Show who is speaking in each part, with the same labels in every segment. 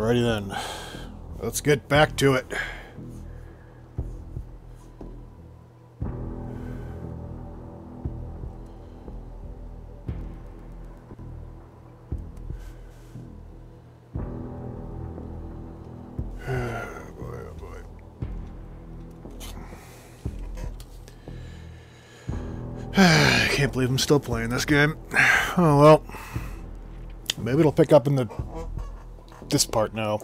Speaker 1: Alrighty then. Let's get back to it. I can't believe I'm still playing this game. Oh well. Maybe it'll pick up in this part now.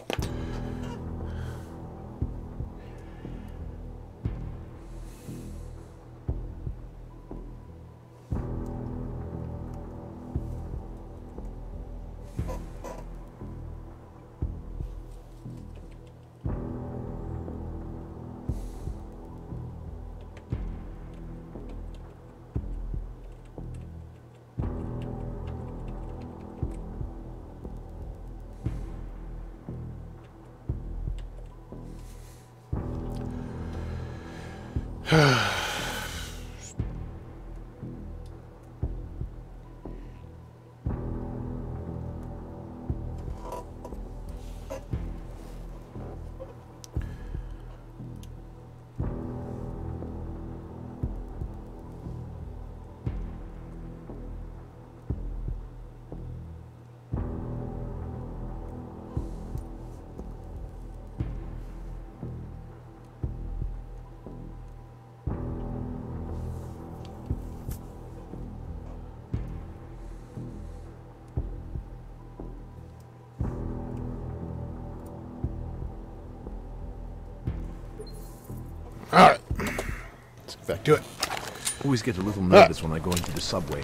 Speaker 1: Alright. Let's get back to it.
Speaker 2: I always get a little nervous when I go into the subway.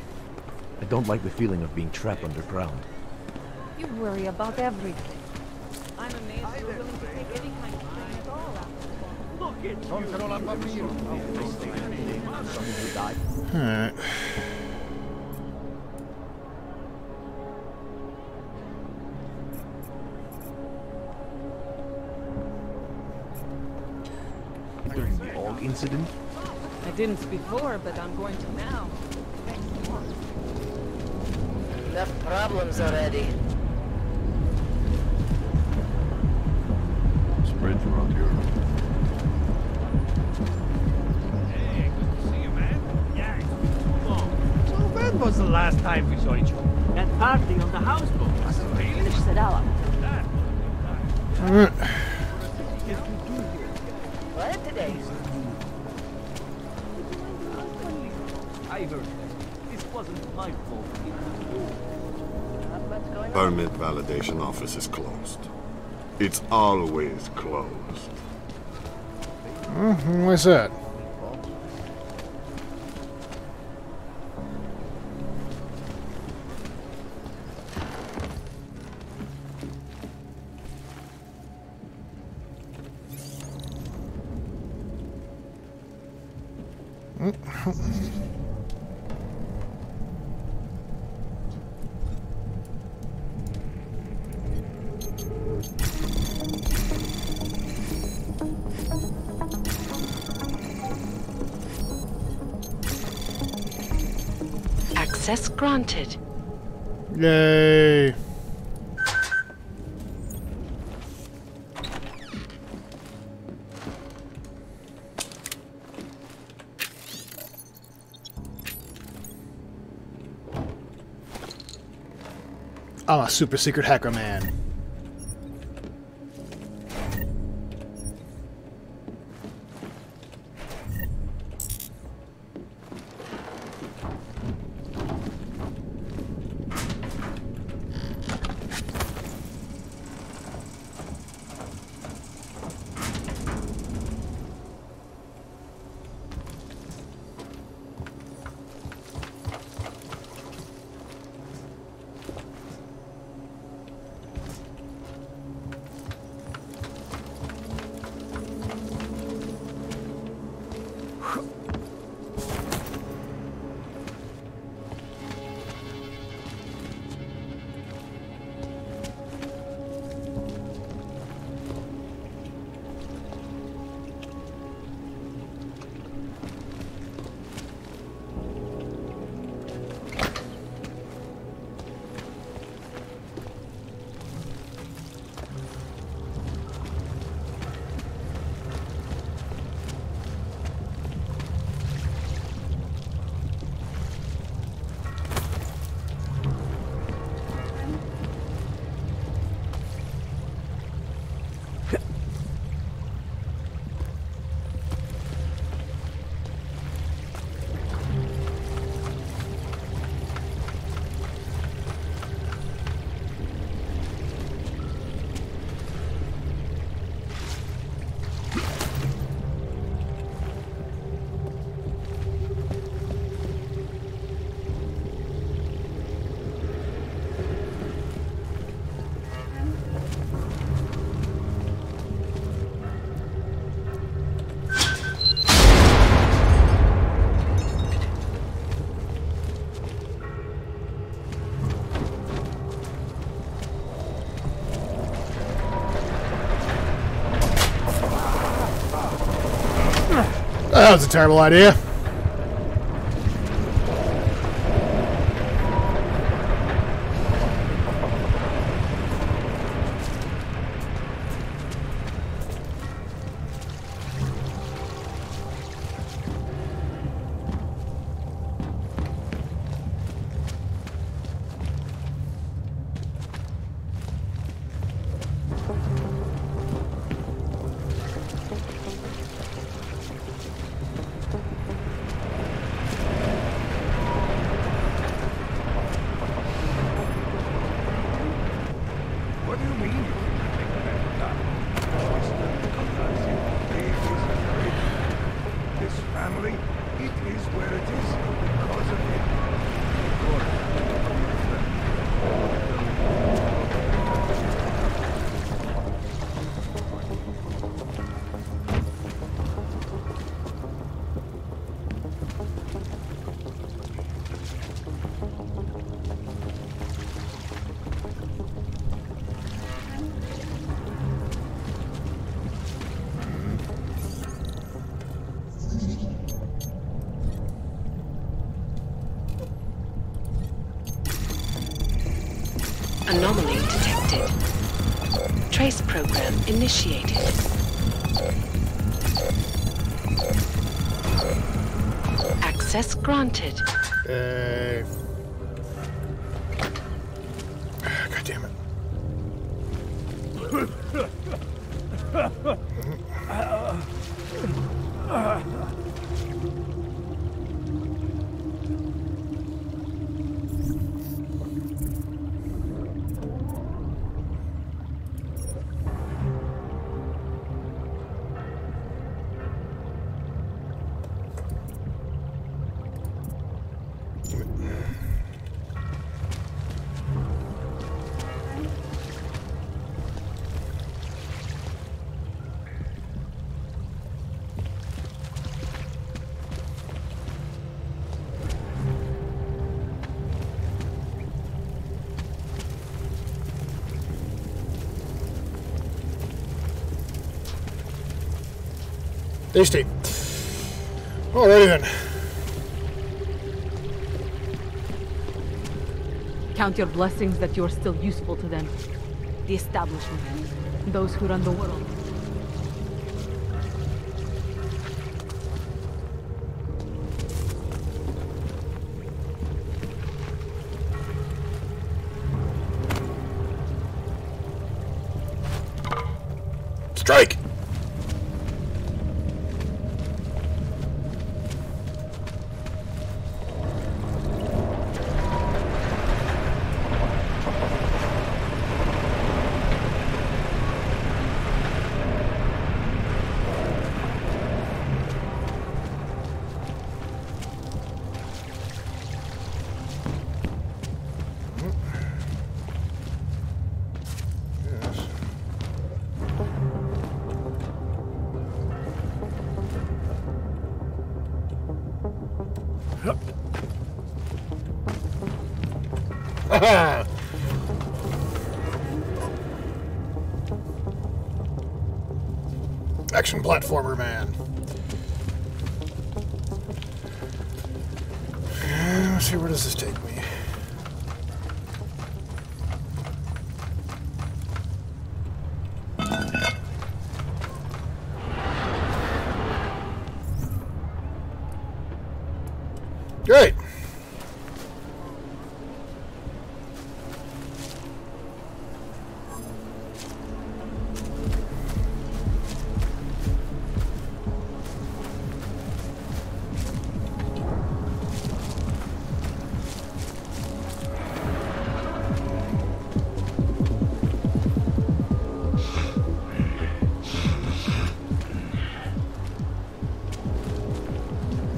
Speaker 2: I don't like the feeling of being trapped underground.
Speaker 3: You worry about everything. I'm amazed you're willing to take any kind of pain at all after all. Look at you!
Speaker 1: Alright.
Speaker 2: During the all incident,
Speaker 3: I didn't before, but I'm going to now.
Speaker 4: Enough problems already.
Speaker 5: Spread around here.
Speaker 6: Hey, good to see you, man. Yeah, it's been too long. So when was the last time we saw each other? That party on the houseboat. Was it really?
Speaker 3: Finish it out.
Speaker 1: Alright.
Speaker 4: What today?
Speaker 6: I heard that. This wasn't my fault.
Speaker 4: Not much going on.
Speaker 5: Permit validation office is closed. It's always closed.
Speaker 1: Why's that?
Speaker 7: Access granted.
Speaker 1: Yay. I'm a super secret hacker man. That was a terrible idea.
Speaker 6: What do you mean you can make a man die? This family, it is where it is because of him.
Speaker 7: Anomaly detected. Trace program initiated. Access granted.
Speaker 1: God damn it. Tasty. Alrighty then.
Speaker 3: Count your blessings that you're still useful to them. The establishment. Those who run the world.
Speaker 1: Strike! Action platformer, man. Let's see, where does this take me? Great.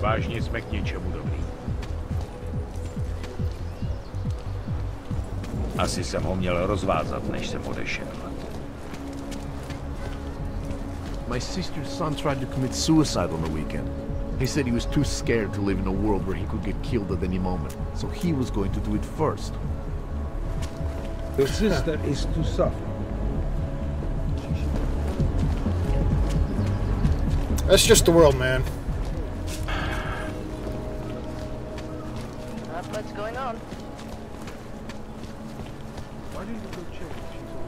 Speaker 6: Vážně jsme k něčemu dobrý. Asi jsem ho měl rozvázat, než jsem odešel.
Speaker 2: My sister's son tried to commit suicide on the weekend. He said he was too scared to live in a world where he could get killed at any moment, so he was going to do it first.
Speaker 8: Your sister is to suffer.
Speaker 1: That's just the world, man.
Speaker 4: Not much going on.
Speaker 8: Why didn't you go check if she's on?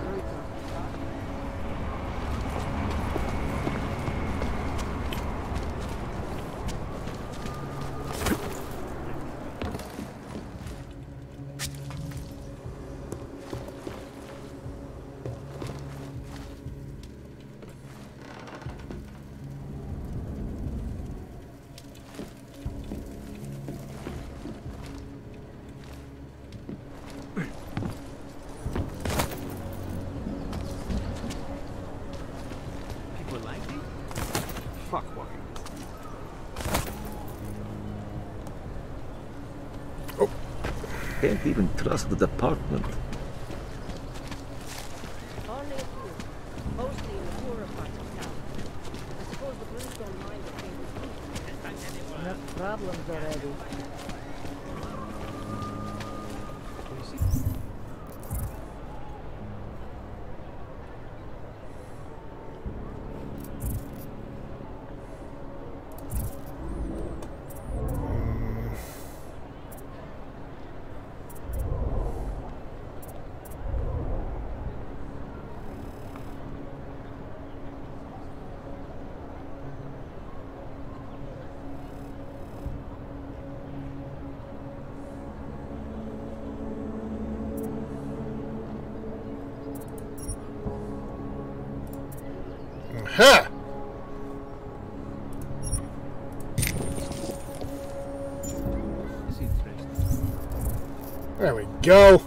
Speaker 8: Very tough.
Speaker 6: People like me?
Speaker 8: Fuck why?
Speaker 9: Can't even trust the department.
Speaker 3: Only a few. Mostly in the poorer parts of town. I suppose the police don't mind if they
Speaker 4: Enough problems already.
Speaker 1: Ha!
Speaker 6: It's interesting.
Speaker 1: There we go.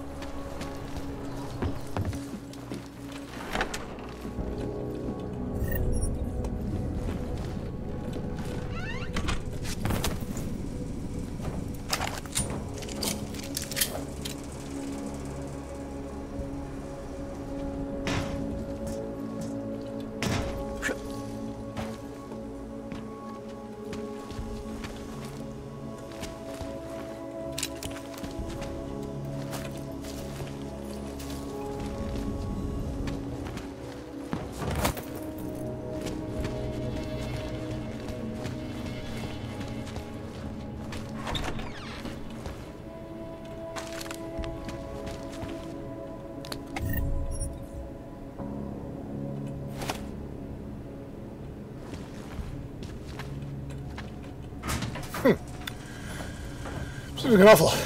Speaker 1: Seems like an awful lot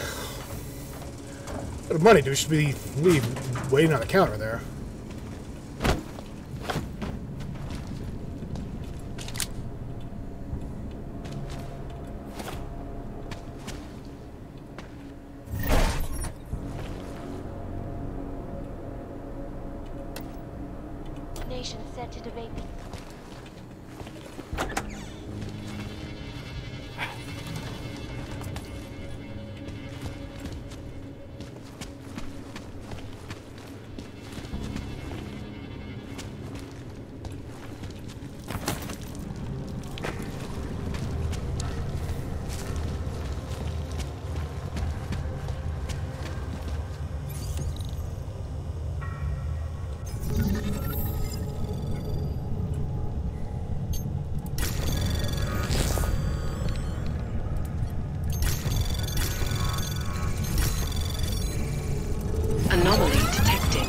Speaker 1: of money do should be waiting on the counter there.
Speaker 10: Nation set to debate.
Speaker 7: Anomaly detected.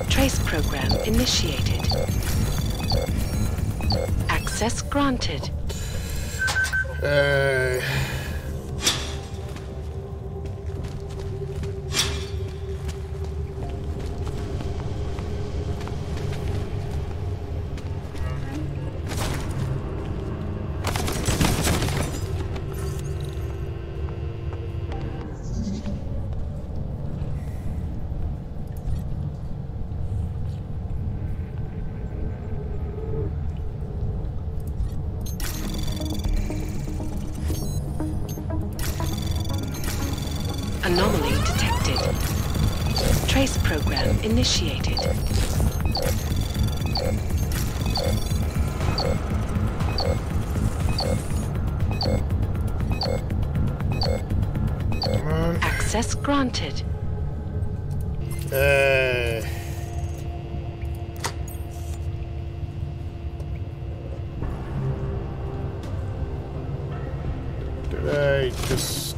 Speaker 7: Trace program initiated. Access granted. Anomaly detected. Trace program initiated. Access granted.
Speaker 1: Should I just...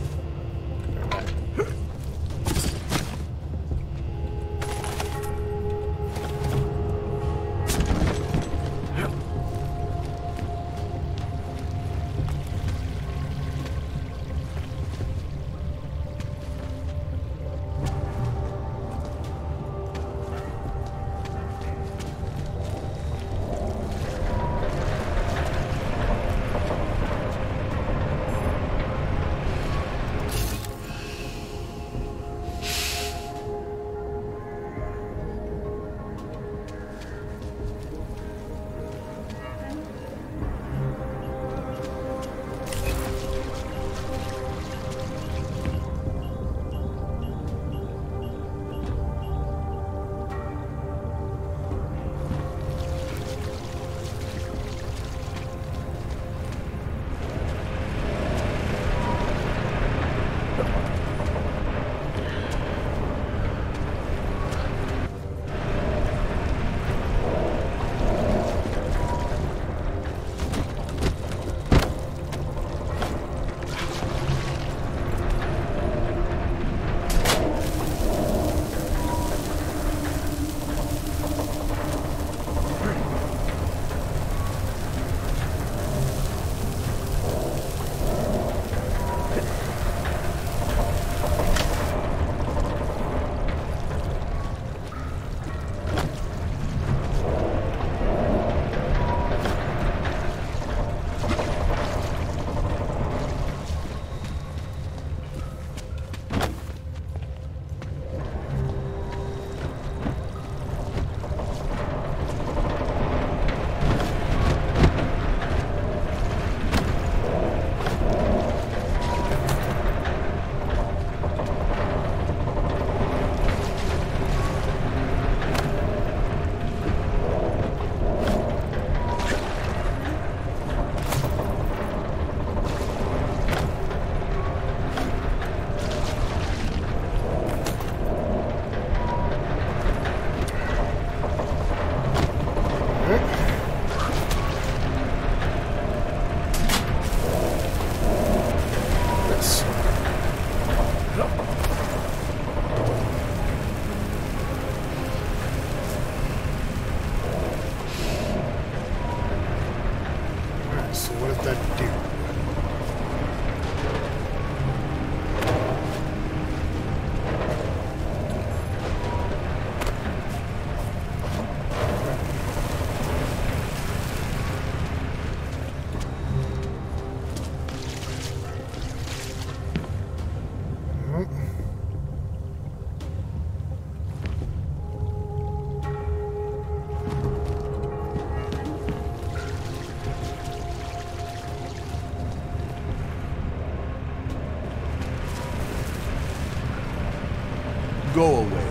Speaker 2: Go away.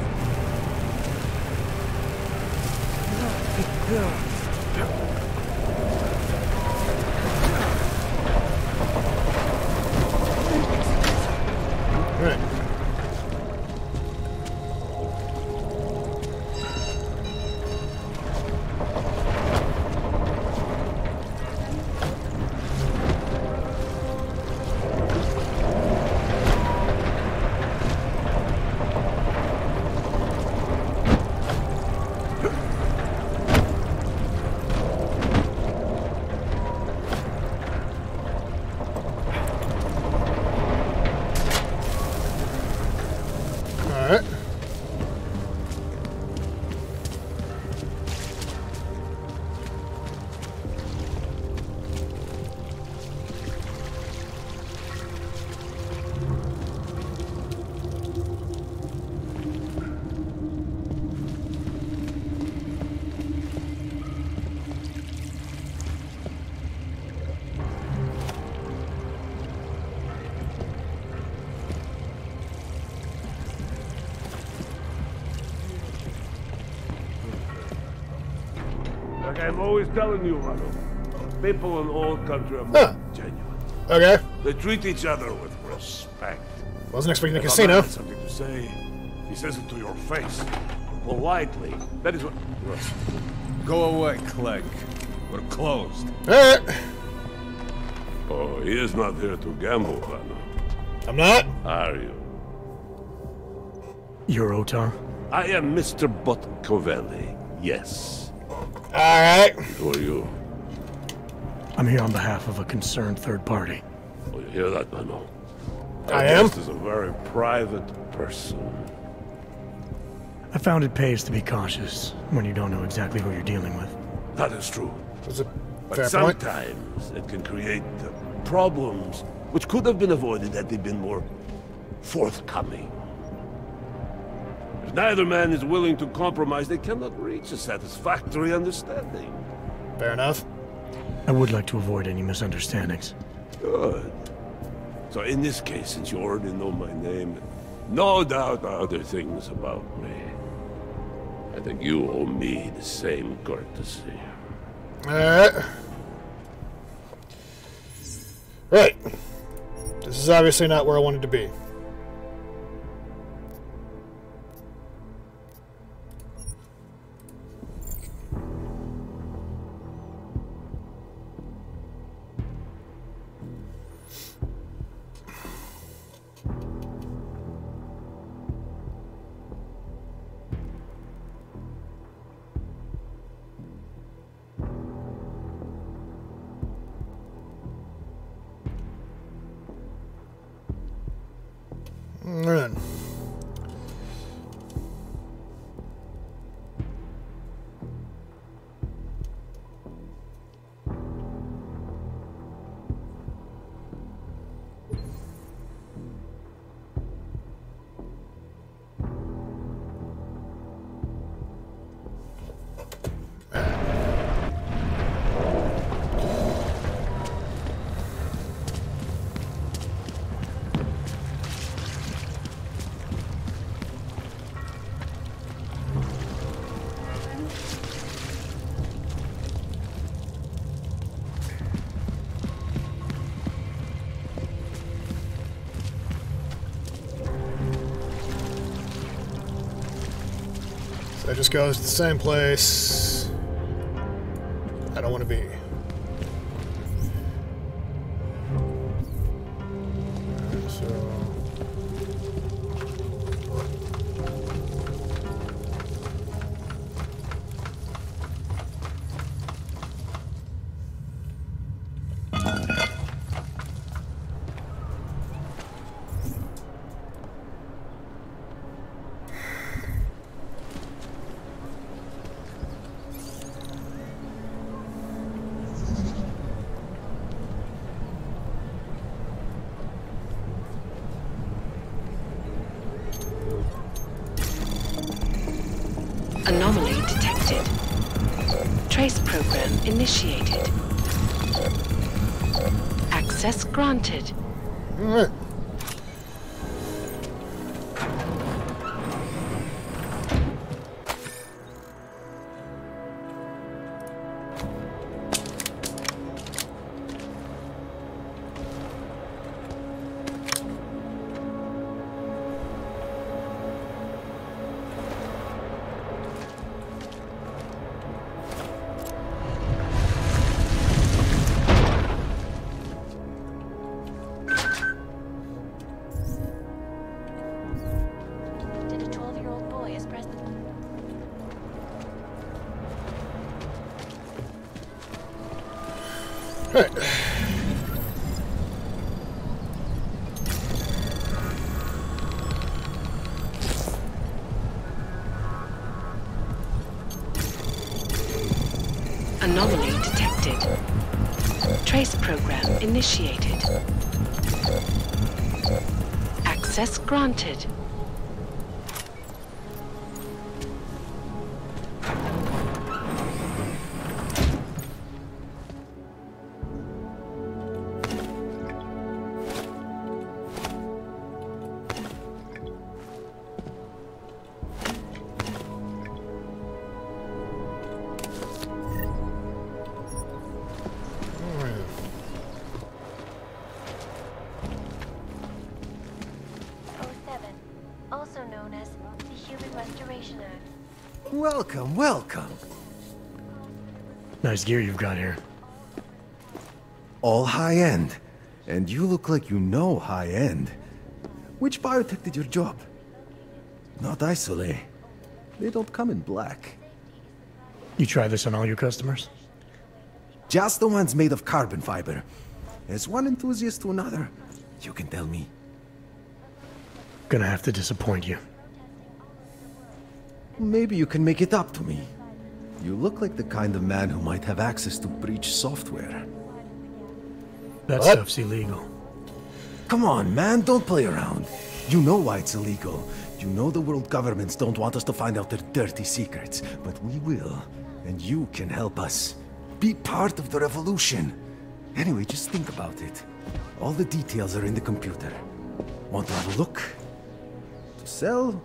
Speaker 1: Right.
Speaker 11: Like I'm always telling you, Rado, people in old country are more genuine.
Speaker 1: Okay.
Speaker 11: They treat each other with respect.
Speaker 1: Wasn't expecting a
Speaker 11: If
Speaker 1: casino.
Speaker 11: man has something to say, he says it to your face. Politely. That is what...
Speaker 12: Go away, Clegg. We're closed.
Speaker 1: Alright.
Speaker 11: Oh, he is not here to gamble, Vano.
Speaker 1: I'm not?
Speaker 11: Are you?
Speaker 12: You're Otar?
Speaker 11: I am Mr. Botcovelli, yes.
Speaker 1: Alright.
Speaker 11: Who are you?
Speaker 12: I'm here on behalf of a concerned third party.
Speaker 11: Oh, you hear that, Vano?
Speaker 1: I am?
Speaker 11: This is a very private person.
Speaker 12: I found it pays to be cautious when you don't know exactly who you're dealing with.
Speaker 11: That is true.
Speaker 1: Was it
Speaker 11: But
Speaker 1: fair point?
Speaker 11: sometimes it can create problems which could have been avoided had they been more forthcoming. If neither man is willing to compromise, they cannot reach a satisfactory understanding.
Speaker 1: Fair enough.
Speaker 12: I would like to avoid any misunderstandings.
Speaker 11: Good. So in this case, since you already know my name, no doubt other things about me, I think you owe me the same courtesy.
Speaker 1: Alright. Right. This is obviously not where I wanted to be. Run. So it just goes to the same place I don't want to be. Alright, so...
Speaker 7: Anomaly detected. Trace program initiated. Access granted.
Speaker 1: Alright.
Speaker 10: Did a 12-year-old boy is present?
Speaker 1: Alright.
Speaker 7: Anomaly detected. Trace program initiated. Access granted.
Speaker 1: Alright.
Speaker 10: 07, also known as the Human Restoration Act.
Speaker 13: Welcome, welcome.
Speaker 12: Nice gear you've got here.
Speaker 13: All high-end. And you look like you know high-end. Which biotech did your job? Not Isolate. They don't come in black.
Speaker 12: You try this on all your customers?
Speaker 13: Just the ones made of carbon fiber. As one enthusiast to another, you can tell me.
Speaker 12: Gonna have to disappoint you.
Speaker 13: Maybe you can make it up to me. You look like the kind of man who might have access to breach software.
Speaker 12: That stuff's illegal.
Speaker 13: Come on, man, don't play around. You know why it's illegal. You know the world governments don't want us to find out their dirty secrets, but we will. And you can help us. Be part of the revolution. Anyway, just think about it. All the details are in the computer. Want to have a look? To sell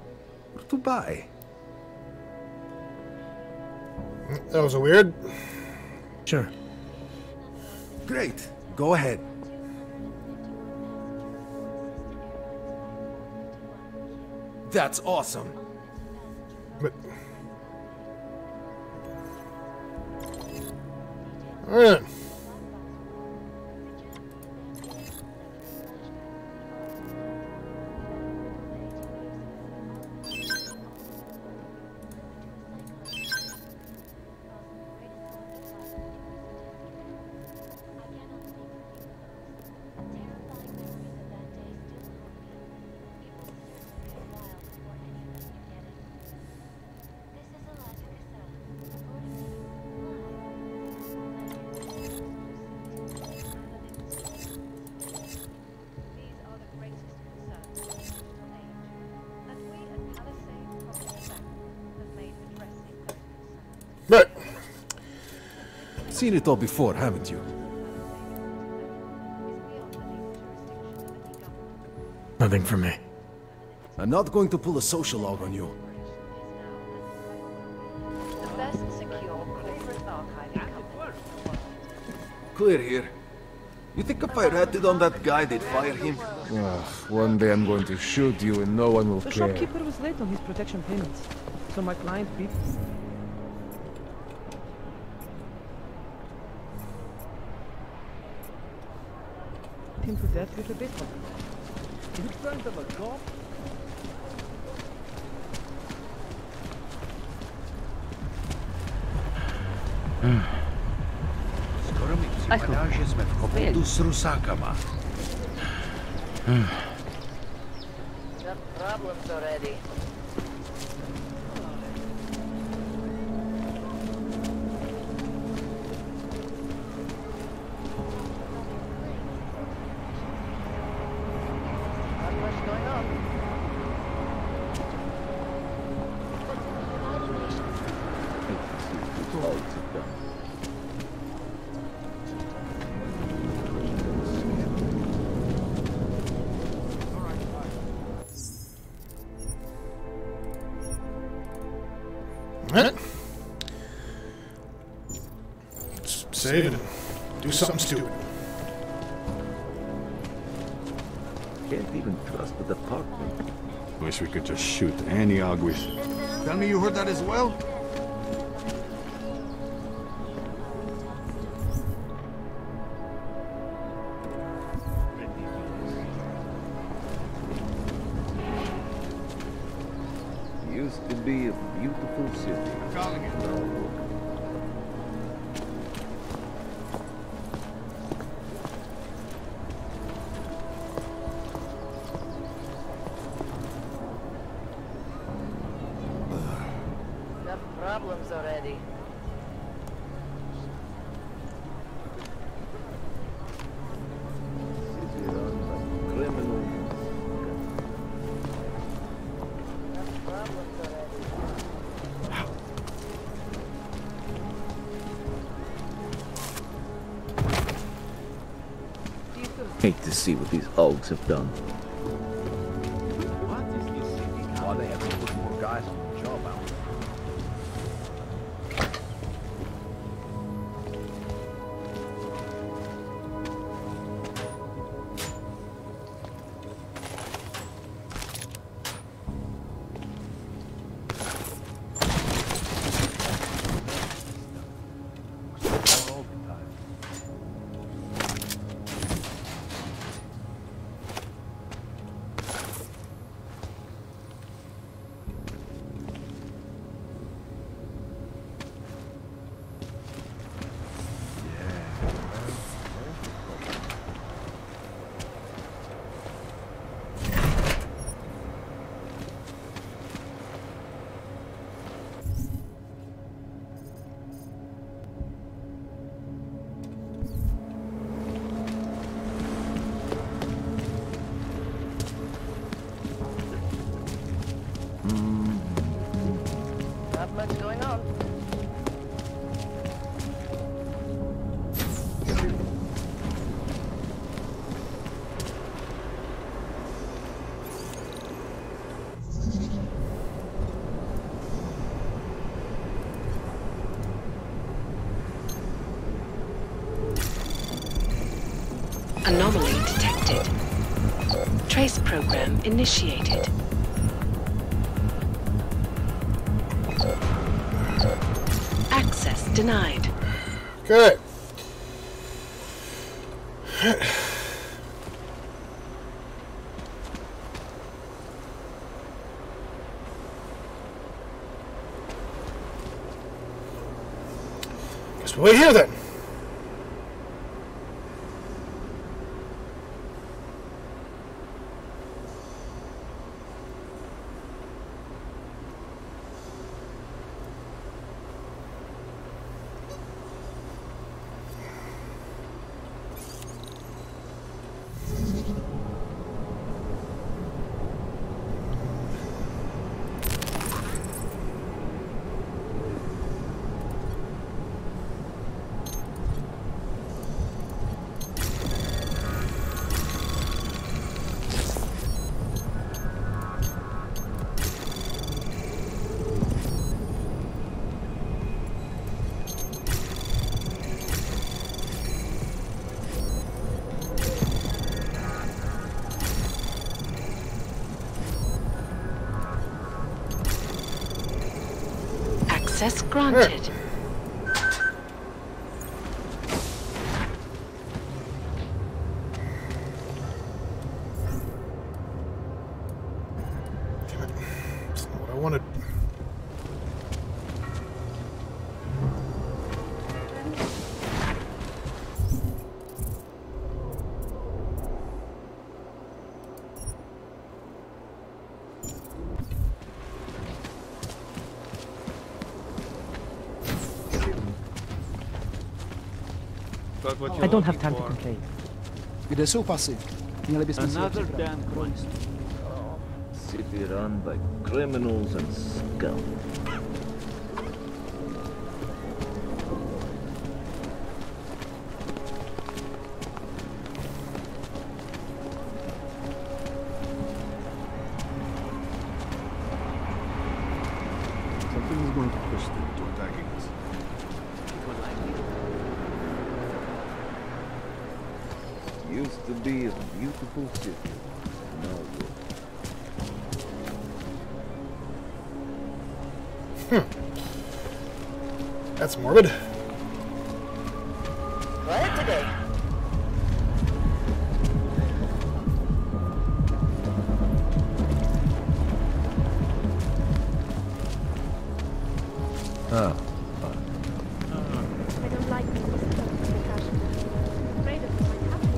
Speaker 13: or to buy?
Speaker 1: That was a weird.
Speaker 12: Sure.
Speaker 13: Great. Go ahead. That's awesome.
Speaker 1: But... all right. Right.
Speaker 13: Seen it all before, haven't you?
Speaker 12: Nothing for me.
Speaker 13: I'm not going to pull a social log on you.
Speaker 3: The best secure corporate archiving company.
Speaker 9: Clear here. You think if I ratted on that guy, they'd fire him?
Speaker 2: One day I'm going to shoot you and no one will
Speaker 4: The
Speaker 2: care.
Speaker 4: shopkeeper was late on his protection payments, so my client beat him to death with a baseball bat.
Speaker 6: You turned him a cop?
Speaker 14: Skoro mi připadá, že jsme v kopotu s Rusákama.
Speaker 4: Got problems already. Not much going on.
Speaker 1: Alright. Save and do something stupid.
Speaker 9: Can't even trust the department.
Speaker 5: Wish we could just shoot any Aguis.
Speaker 14: Tell me you heard that as well?
Speaker 9: Used to be a beautiful city.
Speaker 14: Calling it.
Speaker 9: Now look.
Speaker 4: Got problems already.
Speaker 9: City run by criminals.
Speaker 4: Got problems already.
Speaker 9: Hate to see what these Augs have done.
Speaker 6: What is this city?
Speaker 14: Oh, they have to put more guys on the job out. All the time.
Speaker 3: What's going on?
Speaker 7: Anomaly detected. Trace program initiated. Access denied.
Speaker 1: Good. Guess we'll wait here then.
Speaker 7: Access granted.
Speaker 1: That's not what I wanted.
Speaker 4: I don't have time to complain.
Speaker 15: Kde jsou pasy? Měli bychom si je
Speaker 6: Another
Speaker 15: připravit.
Speaker 6: damn Christ.
Speaker 2: City run by criminals and scum.
Speaker 8: Something is going to push them to attacking us.
Speaker 2: Used to be a beautiful city. Now
Speaker 1: That's morbid.
Speaker 3: Quiet today.
Speaker 2: Oh.
Speaker 3: I don't like this discussion. I'm afraid of what might happen.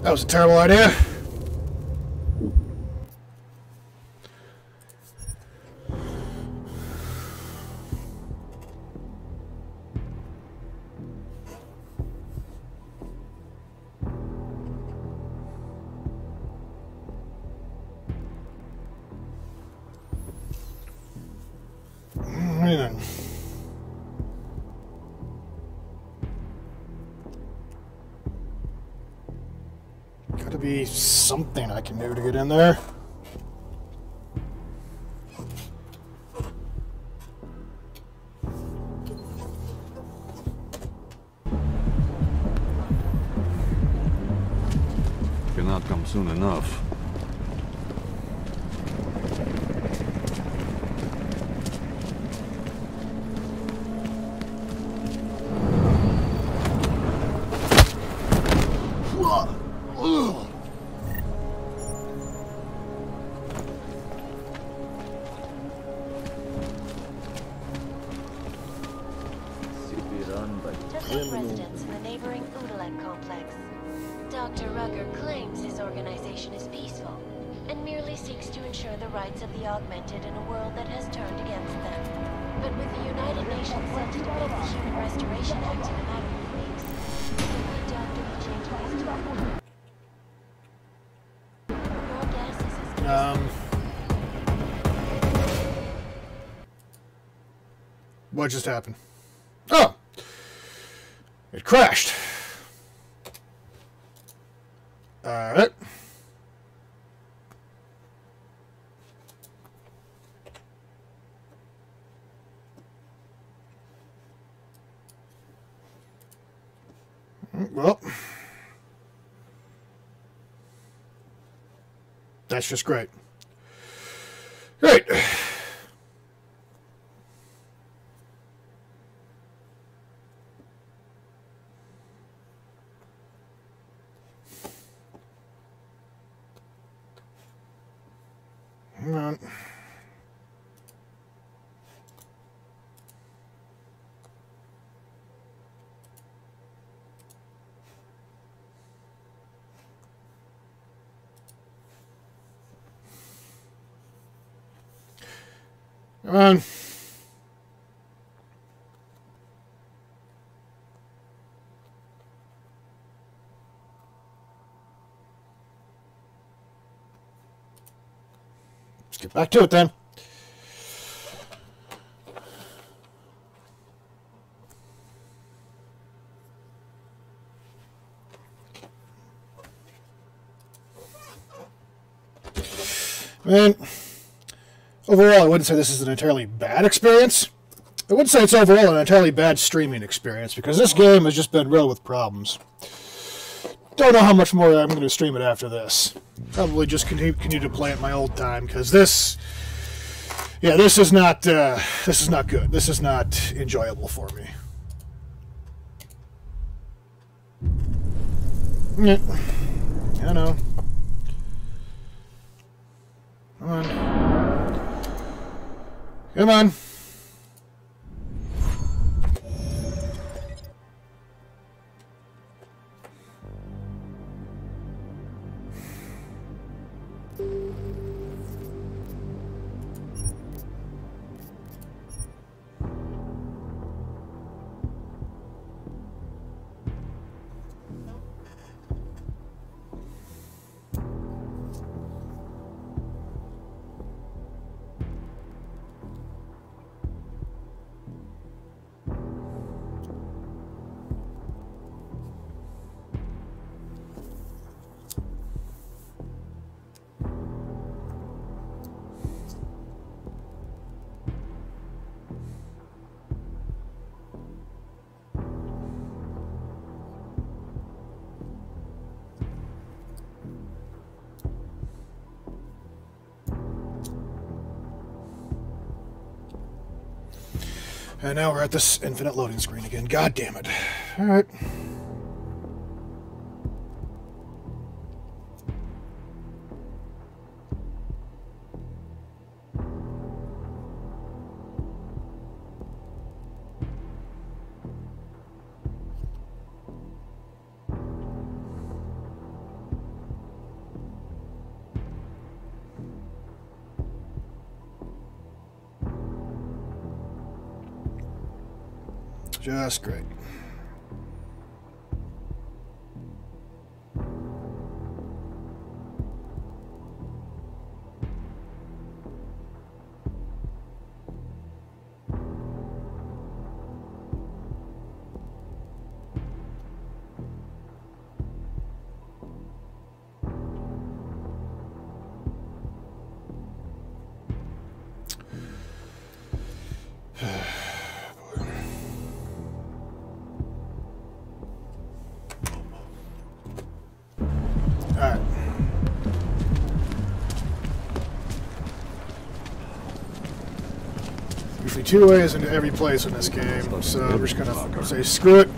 Speaker 1: That was a terrible idea. Alright then. Gotta be something I can do to get in there.
Speaker 5: Cannot come soon enough.
Speaker 10: took up residence in the neighboring Udalek complex. Dr. Rucker claims his organization is peaceful and merely seeks to ensure the rights of the augmented in a world that has turned against them. But with the United Nations set to debate the Human Restoration Act in a matter of weeks, the good doctor will change his tune. Your guess is as good as
Speaker 1: What just happened? Oh! It crashed. Alright. Well, that's just great. Great. Come on. Come on. Let's get back to it then. Man. Overall, I wouldn't say this is an entirely bad experience. I wouldn't say it's overall an entirely bad streaming experience, because this game has just been riddled with problems. Don't know how much more I'm going to stream it after this. Probably just continue to play it my old time, because this... Yeah, this is not good. This is not enjoyable for me. Yeah, I know. Come on. Come on. And now we're at this infinite loading screen again. God damn it. Alright. Just great. Usually two ways into every place in this game, so I'm just gonna say screw it.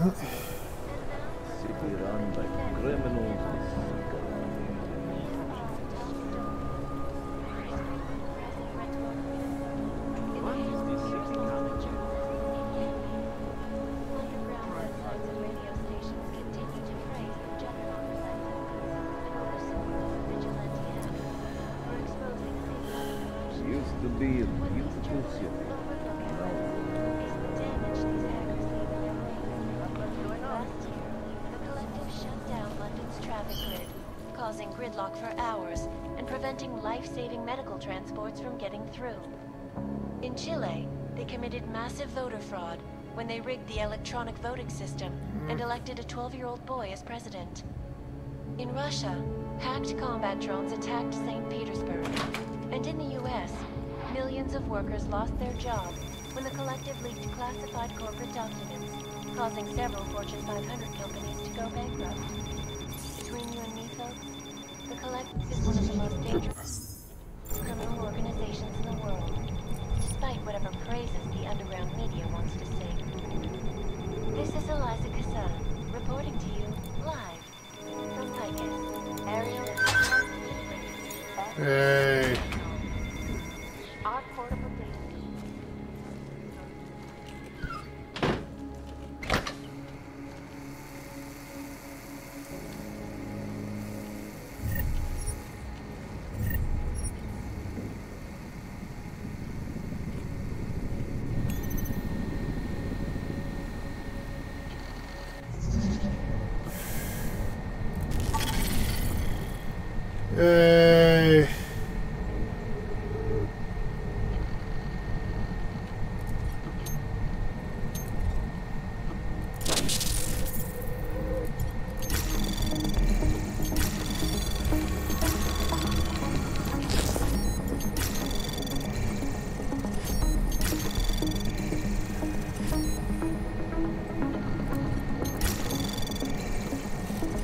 Speaker 6: City run by criminals. Used to be a beautiful city.
Speaker 10: Causing gridlock for hours and preventing life-saving medical transports from getting through. In Chile, they committed massive voter fraud when they rigged the electronic voting system and elected a 12-year-old boy as president. In Russia, hacked combat drones attacked St. Petersburg. And in the US, millions of workers lost their jobs when the collective leaked classified corporate documents, causing several Fortune 500 companies to go bankrupt. Between you and me, folks, the Collective is one of the most dangerous criminal organizations in the world, despite whatever praises the underground media wants to sing. This is Eliza Cassan, reporting to you live from Lycus. Ariel is
Speaker 1: Hey.
Speaker 10: our portable data.
Speaker 1: Hey.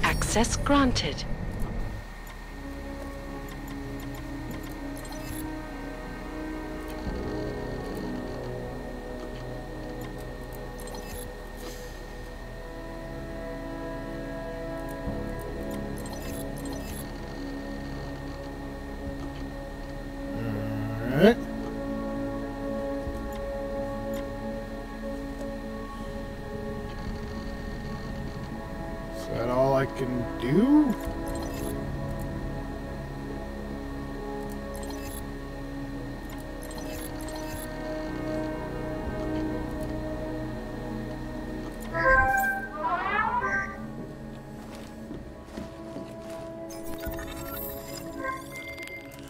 Speaker 7: Access granted.
Speaker 1: Alright. Is that all I can do?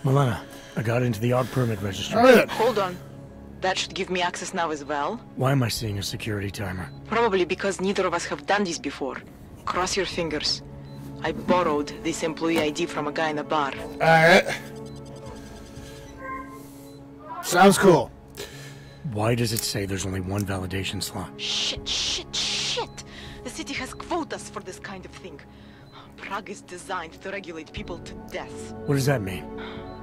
Speaker 12: Milena, I got into the odd permit registry.
Speaker 16: Hold on. That should give me access now as well.
Speaker 12: Why am I seeing a security timer?
Speaker 16: Probably because neither of us have done this before. Cross your fingers. I borrowed this employee ID from a guy in a bar.
Speaker 1: Alright. Sounds cool.
Speaker 12: Why does it say there's only one validation slot?
Speaker 16: Shit! The city has quotas for this kind of thing. Prague is designed to regulate people to death.
Speaker 12: What does that mean?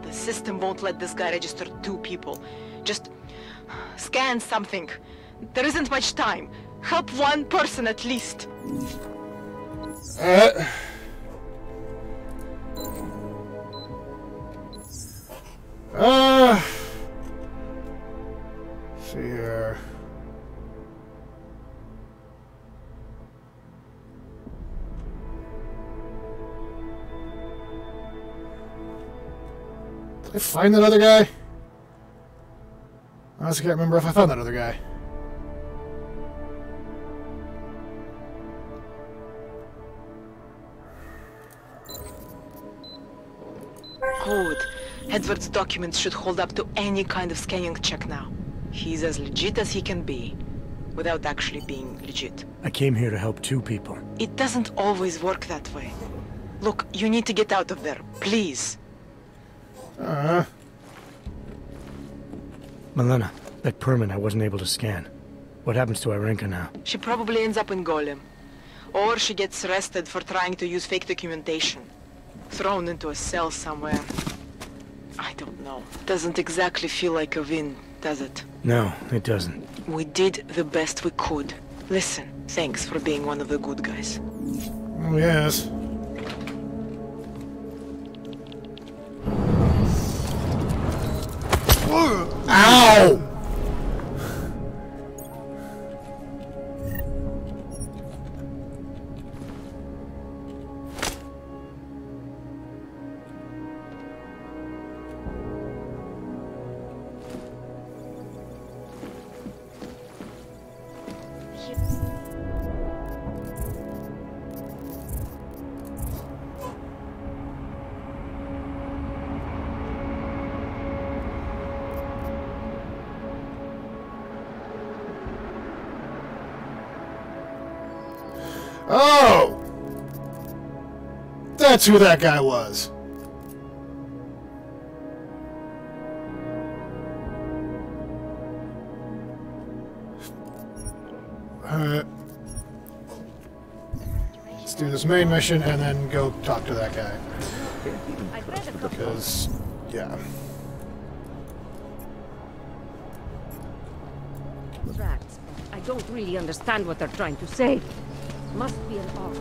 Speaker 16: The system won't let this guy register 2 people. Just scan something. There isn't much time. Help one person at least.
Speaker 1: See here. Did I find that other guy? I honestly can't remember if I found that other guy.
Speaker 16: Good. Edward's documents should hold up to any kind of scanning check now. He's as legit as he can be, without actually being legit.
Speaker 12: I came here to help 2 people.
Speaker 16: It doesn't always work that way. Look, you need to get out of there, please.
Speaker 12: Milena, that permit I wasn't able to scan. What happens to Irenka now?
Speaker 16: She probably ends up in Golem. Or she gets arrested for trying to use fake documentation. Thrown into a cell somewhere. I don't know. Doesn't exactly feel like a win, does it?
Speaker 12: No, it doesn't.
Speaker 16: We did the best we could. Listen, thanks for being one of the good guys.
Speaker 1: Oh, yes. Ow! Oh! That's who that guy was. Alright. Let's do this main mission and then go talk to that guy. Because, yeah.
Speaker 3: Rats. I don't really understand what they're trying to say. Must be an arc.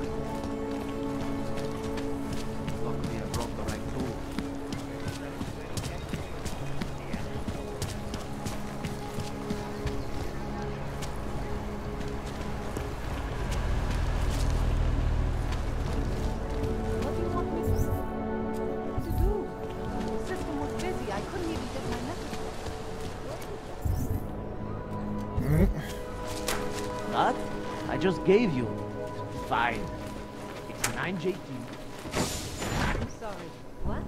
Speaker 14: Luckily, I brought the right tool.
Speaker 3: What do you want me to do? The system was busy. I couldn't even get my message.
Speaker 6: What? I just gave you. Fine. It's 9JT.
Speaker 3: I'm sorry. What?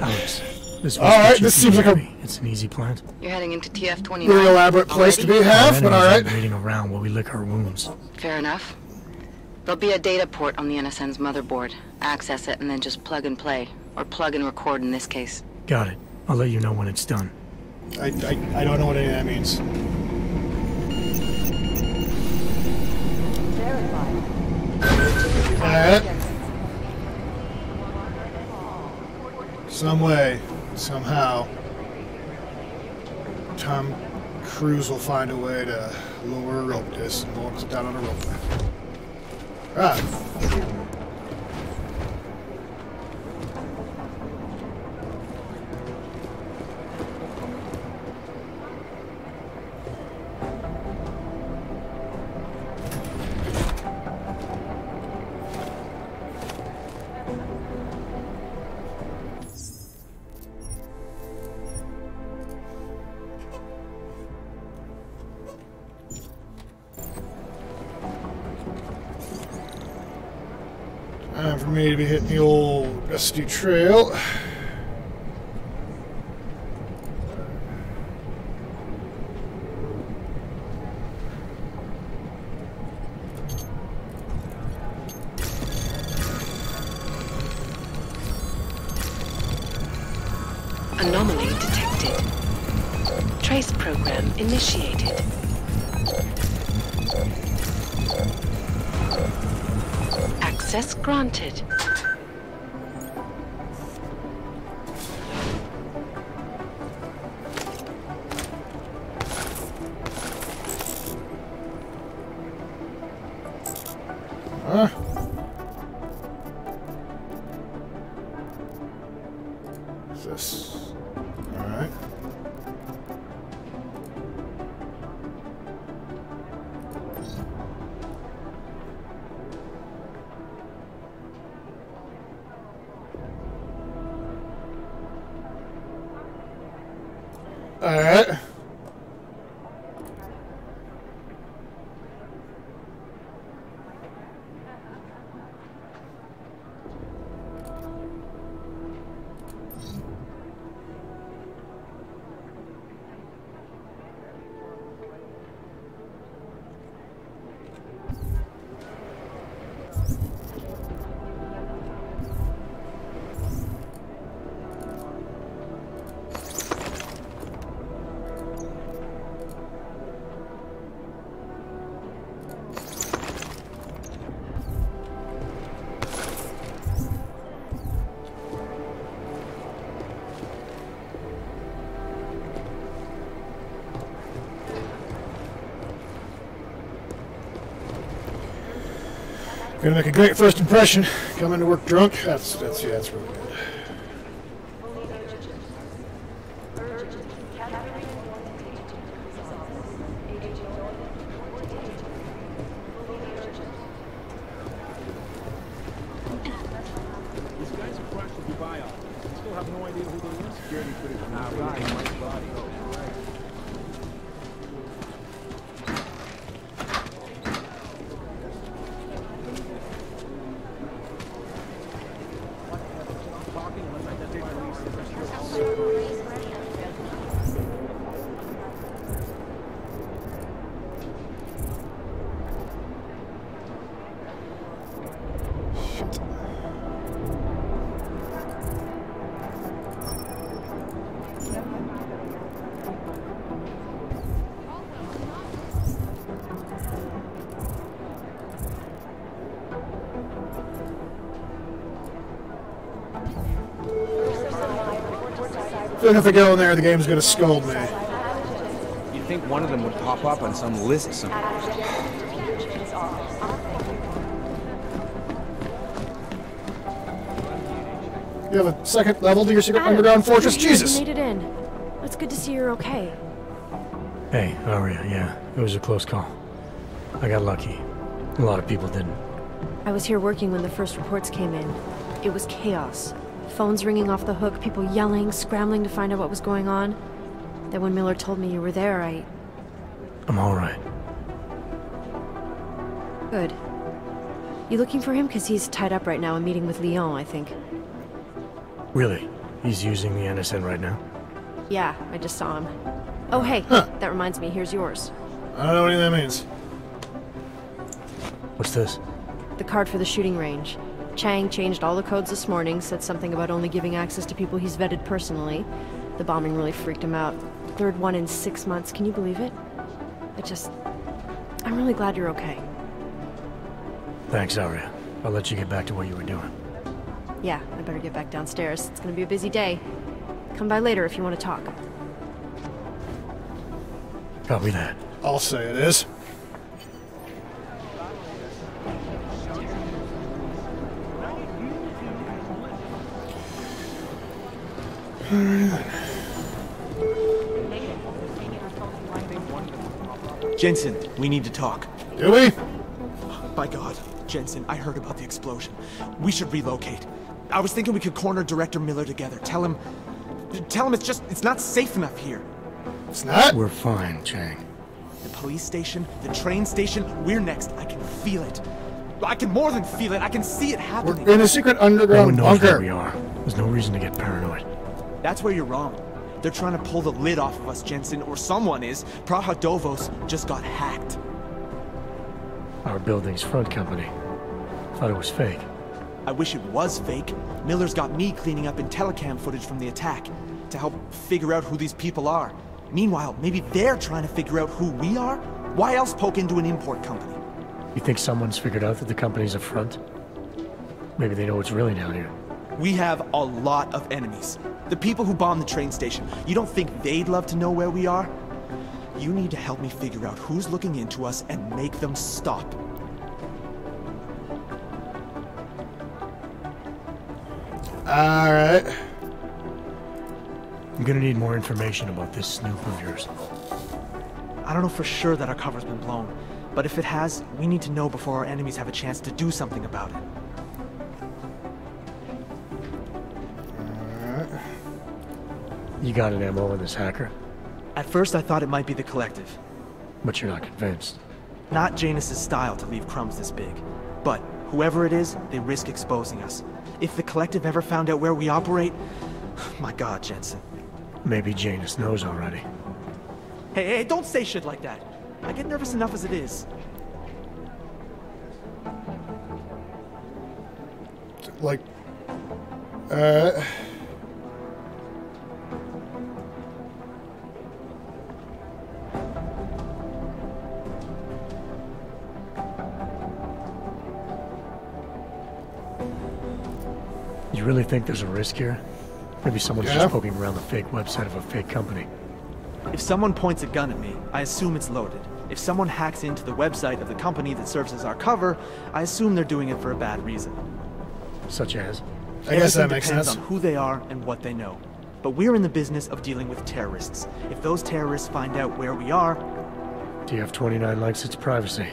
Speaker 12: Alex, this
Speaker 1: Alright, this seems like
Speaker 12: it's an easy plant.
Speaker 16: You're heading into TF-29.
Speaker 1: Really elaborate place to be half, but alright.
Speaker 12: Waiting around while we lick our wounds.
Speaker 16: Fair enough. There'll be a data port on the NSN's motherboard. Access it and then just plug and play. Or plug and record in this case.
Speaker 12: Got it. I'll let you know when it's done.
Speaker 1: I don't know what any of that means. Alright. Some way, somehow, Tom Cruise will find a way to lower a rope disc and walk down on a rope. Ah. Time for me to be hitting the old dusty trail.
Speaker 7: Anomaly detected. Trace program initiated. Access granted.
Speaker 1: Huh? What's this? Alright. Alright. Gonna make a great first impression. Coming to work drunk. That's really good. I feel like if I go in there, the game's gonna scold me.
Speaker 14: You'd think one of them would pop up on some list somewhere.
Speaker 1: You have a second level to your secret underground fortress? Jesus!
Speaker 17: You made it in. It's good to see you're okay.
Speaker 12: Hey, Aria, yeah. It was a close call. I got lucky. A lot of people didn't.
Speaker 17: I was here working when the first reports came in. It was chaos. Phones ringing off the hook, people yelling, scrambling to find out what was going on. Then when Miller told me you were there,
Speaker 12: I'm alright.
Speaker 17: Good. You looking for him? Because he's tied up right now and meeting with Leon, I think.
Speaker 12: Really? He's using the NSN right now?
Speaker 17: Yeah, I just saw him. Oh, hey, that reminds me, here's yours.
Speaker 1: I don't know what any of that means.
Speaker 12: What's this?
Speaker 17: The card for the shooting range. Chang changed all the codes this morning, said something about only giving access to people he's vetted personally. The bombing really freaked him out. Third one in 6 months, can you believe it? I'm really glad you're okay.
Speaker 12: Thanks, Aria. I'll let you get back to what you were doing.
Speaker 17: Yeah, I better get back downstairs. It's gonna be a busy day. Come by later if you want to talk.
Speaker 12: Copy that.
Speaker 1: I'll say it is.
Speaker 18: Jensen, we need to talk.
Speaker 1: Do we?
Speaker 18: By God, Jensen, I heard about the explosion. We should relocate. I was thinking we could corner Director Miller together. Tell him it's not safe enough here.
Speaker 1: It's not?
Speaker 12: We're fine, Chang.
Speaker 18: The police station, the train station, we're next. I can feel it. I can more than feel it. I can see it happening.
Speaker 1: We're in a secret underground
Speaker 12: no one knows
Speaker 1: bunker.
Speaker 12: Where we are. There's no reason to get paranoid.
Speaker 18: That's where you're wrong. They're trying to pull the lid off of us, Jensen, or someone is. Praha Dovos just got hacked.
Speaker 12: Our building's front company. Thought it was fake.
Speaker 18: I wish it was fake. Miller's got me cleaning up IntelliCam footage from the attack to help figure out who these people are. Meanwhile, maybe they're trying to figure out who we are? Why else poke into an import company?
Speaker 12: You think someone's figured out that the company's a front? Maybe they know what's really down here.
Speaker 18: We have a lot of enemies. The people who bombed the train station. You don't think they'd love to know where we are? You need to help me figure out who's looking into us and make them stop.
Speaker 1: Alright.
Speaker 12: I'm gonna need more information about this snoop of yours.
Speaker 18: I don't know for sure that our cover's been blown, but if it has, we need to know before our enemies have a chance to do something about it.
Speaker 12: You got an MO on this hacker?
Speaker 18: At first I thought it might be the Collective.
Speaker 12: But you're not convinced?
Speaker 18: Not Janus's style to leave crumbs this big. But whoever it is, they risk exposing us. If the Collective ever found out where we operate... My God, Jensen.
Speaker 12: Maybe Janus knows already.
Speaker 18: Hey, don't say shit like that. I get nervous enough as it is.
Speaker 1: Like...
Speaker 12: You really think there's a risk here? Maybe someone's just poking around the fake website of a fake company.
Speaker 18: If someone points a gun at me, I assume it's loaded. If someone hacks into the website of the company that serves as our cover, I assume they're doing it for a bad reason.
Speaker 12: Such as?
Speaker 1: I guess that makes
Speaker 18: Depends
Speaker 1: sense.
Speaker 18: on who they are and what they know. But we're in the business of dealing with terrorists. If those terrorists find out where we are...
Speaker 12: TF-29 likes its privacy.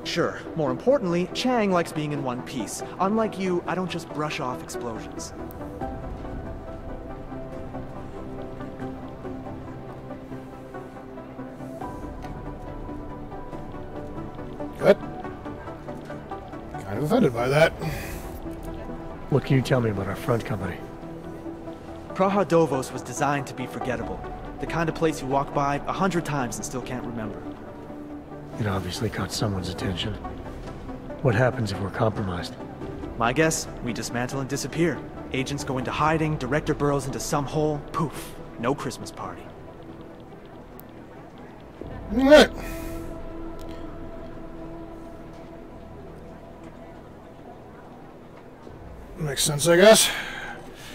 Speaker 18: Sure. More importantly, Chang likes being in one piece. Unlike you, I don't just brush off explosions.
Speaker 1: Good. Kind of offended by that.
Speaker 12: What can you tell me about our front company?
Speaker 18: Praha Dovos was designed to be forgettable. The kind of place you walk by 100 times and still can't remember.
Speaker 12: It obviously caught someone's attention. What happens if we're compromised?
Speaker 18: My guess, we dismantle and disappear. Agents go into hiding, director burrows into some hole, poof, no Christmas party.
Speaker 1: Alright. Makes sense, I guess.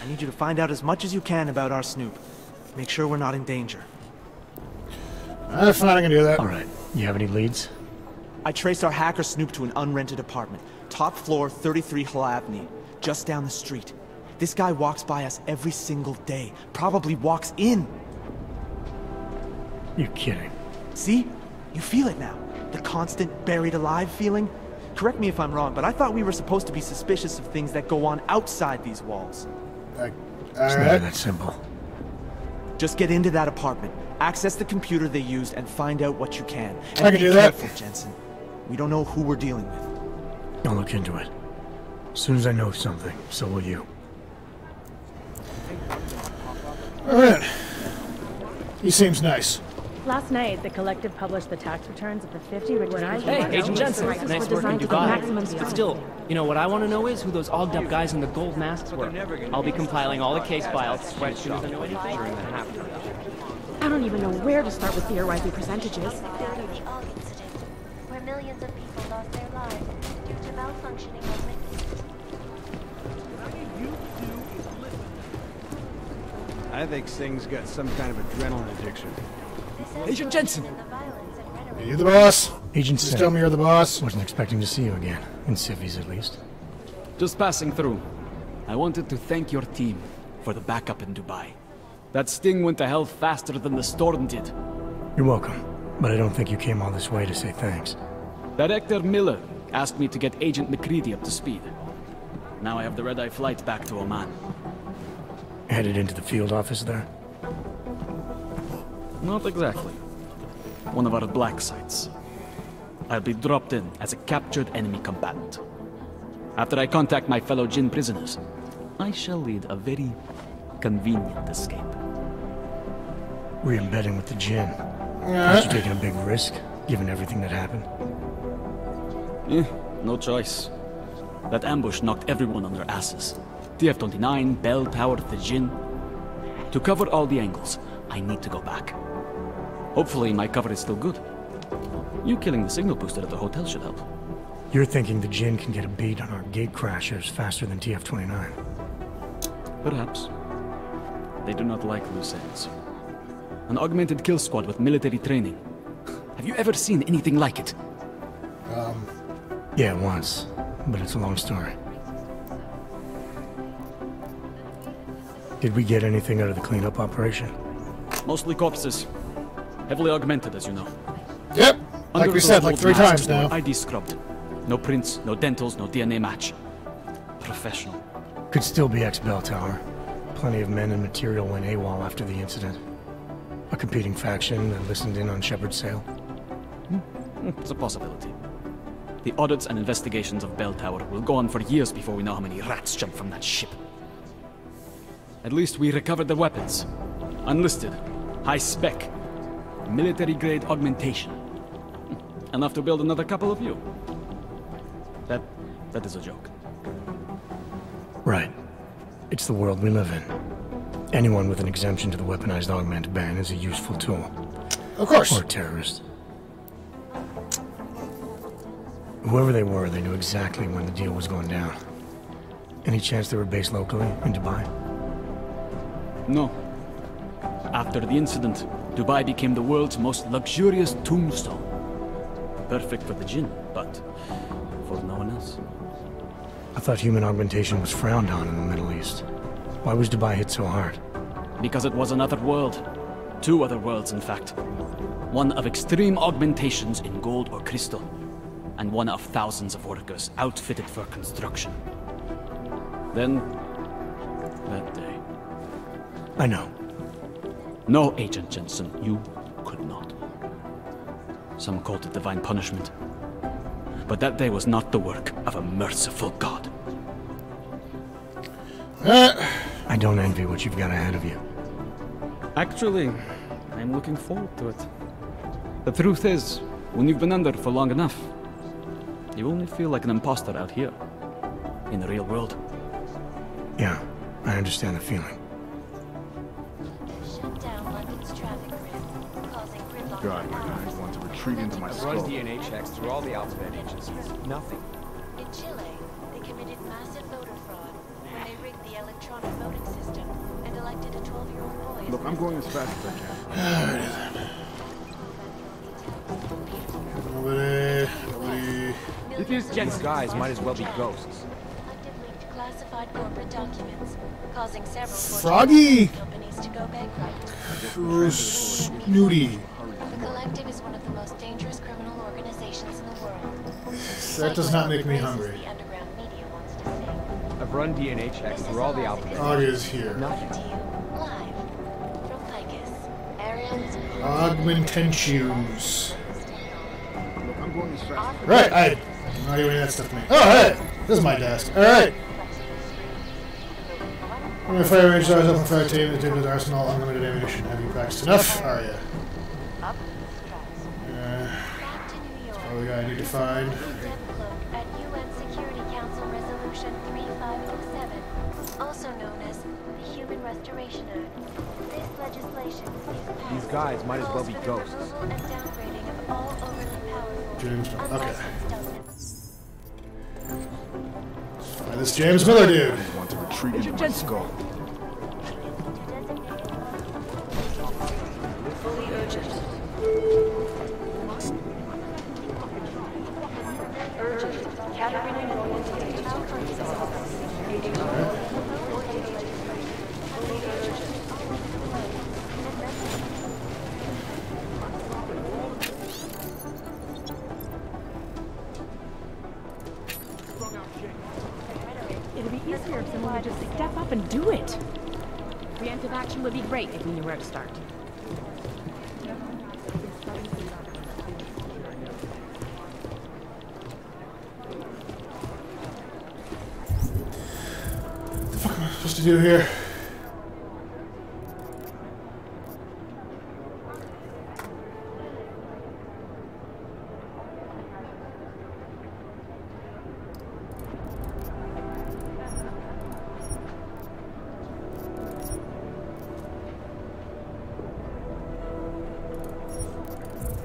Speaker 18: I need you to find out as much as you can about our Snoop. Make sure we're not in danger.
Speaker 1: Fine, I can do that.
Speaker 12: Alright, you have any leads?
Speaker 18: I traced our hacker Snoop to an unrented apartment. Top floor, 33 Hlavny, just down the street. This guy walks by us every single day. Probably walks in.
Speaker 12: You're kidding.
Speaker 18: See? You feel it now. The constant buried alive feeling. Correct me if I'm wrong, but I thought we were supposed to be suspicious of things that go on outside these walls.
Speaker 12: It's never that simple.
Speaker 18: Just get into that apartment, access the computer they used, and find out what you can. And
Speaker 1: I can do that.
Speaker 18: Be careful, Jensen. We don't know who we're dealing with.
Speaker 12: I'll look into it. As soon as I know something, so will you.
Speaker 1: Alright. He seems nice.
Speaker 19: Last night, the Collective published the tax returns of the 50 richest people.
Speaker 20: Hey, Agent Jensen. Nice work in Dubai. But still, you know what I want to know is who those ogged up guys in the gold masks were. I'll be compiling all the case files as soon as I know anything during the half.
Speaker 19: I don't even know where to start with theorizing percentages.
Speaker 10: The Og incident, where millions of people lost their lives due to malfunctioning of mechanisms.
Speaker 8: I think Singh's got some kind of adrenaline addiction.
Speaker 20: Agent Jensen!
Speaker 1: Are you the boss?
Speaker 12: Agent
Speaker 1: Just tell me you're the boss.
Speaker 12: Wasn't expecting to see you again. In civvies, at least.
Speaker 21: Just passing through. I wanted to thank your team for the backup in Dubai. That sting went to hell faster than the storm did.
Speaker 12: You're welcome. But I don't think you came all this way to say thanks.
Speaker 21: Director Miller asked me to get Agent McCready up to speed. Now I have the red-eye flight back to Oman.
Speaker 12: Headed into the field office there?
Speaker 21: Not exactly. One of our black sites. I'll be dropped in as a captured enemy combatant. After I contact my fellow Jinn prisoners, I shall lead a very convenient escape.
Speaker 12: Re-embedding with the Jinn. Aren't you taking a big risk, given everything that happened?
Speaker 21: No choice. That ambush knocked everyone on their asses. TF-29, Bell Tower, the Jinn. To cover all the angles, I need to go back. Hopefully my cover is still good. You killing the signal booster at the hotel should help.
Speaker 12: You're thinking the Jinn can get a beat on our gate crashers faster than TF-29?
Speaker 21: Perhaps. They do not like loose ends. An augmented kill squad with military training. Have you ever seen anything like it?
Speaker 12: Yeah, once. But it's a long story. Did we get anything out of the cleanup operation?
Speaker 21: Mostly corpses. Heavily augmented, as you know.
Speaker 1: Yep. Like we said, like 3 times now.
Speaker 21: ID scrubbed. No prints, no dentals, no DNA match. Professional.
Speaker 12: Could still be ex-Bell Tower. Plenty of men and material went AWOL after the incident. A competing faction that listened in on Shepard's sale.
Speaker 21: It's a possibility. The audits and investigations of Bell Tower will go on for years before we know how many rats jumped from that ship. At least we recovered their weapons. Unlisted. High spec. Military-grade augmentation. Enough to build another couple of you. That is a joke.
Speaker 12: Right. It's the world we live in. Anyone with an exemption to the weaponized augment ban is a useful tool.
Speaker 1: Of course.
Speaker 12: Or a terrorist. Whoever they were, they knew exactly when the deal was going down. Any chance they were based locally, in Dubai?
Speaker 21: No. After the incident, Dubai became the world's most luxurious tombstone. Perfect for the jinn, but for no one else.
Speaker 12: I thought human augmentation was frowned on in the Middle East. Why was Dubai hit so hard?
Speaker 21: Because it was another world. Two other worlds, in fact. One of extreme augmentations in gold or crystal, and one of thousands of workers outfitted for construction. Then, that day.
Speaker 12: I know.
Speaker 21: No, Agent Jensen, you could not. Some called it divine punishment. But that day was not the work of a merciful God.
Speaker 12: I don't envy what you've got ahead of you.
Speaker 21: Actually, I'm looking forward to it. The truth is, when you've been under for long enough, you only feel like an imposter out here, in the real world.
Speaker 12: Yeah, I understand the feeling.
Speaker 5: God, my guys want to retreat into my skull.
Speaker 11: Run DNA checks through all the alphabet agencies. Nothing.
Speaker 10: In Chile, they committed massive voter fraud when they rigged the electronic voting system and elected a 12-year-old boy.
Speaker 5: Look, I'm going as fast as I can.
Speaker 11: These guys might as well be ghosts.
Speaker 10: Classified corporate documents, causing several
Speaker 1: Froggy
Speaker 10: companies to go bankrupt.
Speaker 1: Snooty.
Speaker 10: The Collective is one of the most dangerous criminal organizations in the world.
Speaker 1: That does not make me hungry.
Speaker 10: The underground media wants to say.
Speaker 11: I've run DNA checks through all the alphabet.
Speaker 1: Frog is here.
Speaker 10: Nothing. Live from Picus. Ariel's
Speaker 1: Augmententious.
Speaker 5: Look, I'm going as fast.
Speaker 1: Right, I'm not doing that stuff to me. Oh, hey! This is my desk. Alright. I'm gonna fire range stars up on fire team, the team with arsenal, unlimited ammunition. Have you practiced enough? Oh, yeah. That's probably the guy I need to find.
Speaker 10: At UN Security Council Resolution 3507, also known as the Human Restoration Act. This legislation, if passed,
Speaker 11: these guys might as well be ghosts.
Speaker 10: removal and downgrading of all overly powerful,
Speaker 1: James Miller. Okay.
Speaker 10: unlicensed
Speaker 1: Let's find this James Miller dude.
Speaker 5: I want to retreat into my skull.
Speaker 17: Fully urgent. Urgent. Category orientation.
Speaker 19: It'd be easier if someone would just step up and do it. Preemptive action would be great if we knew where to start.
Speaker 1: What the fuck am I supposed to do here?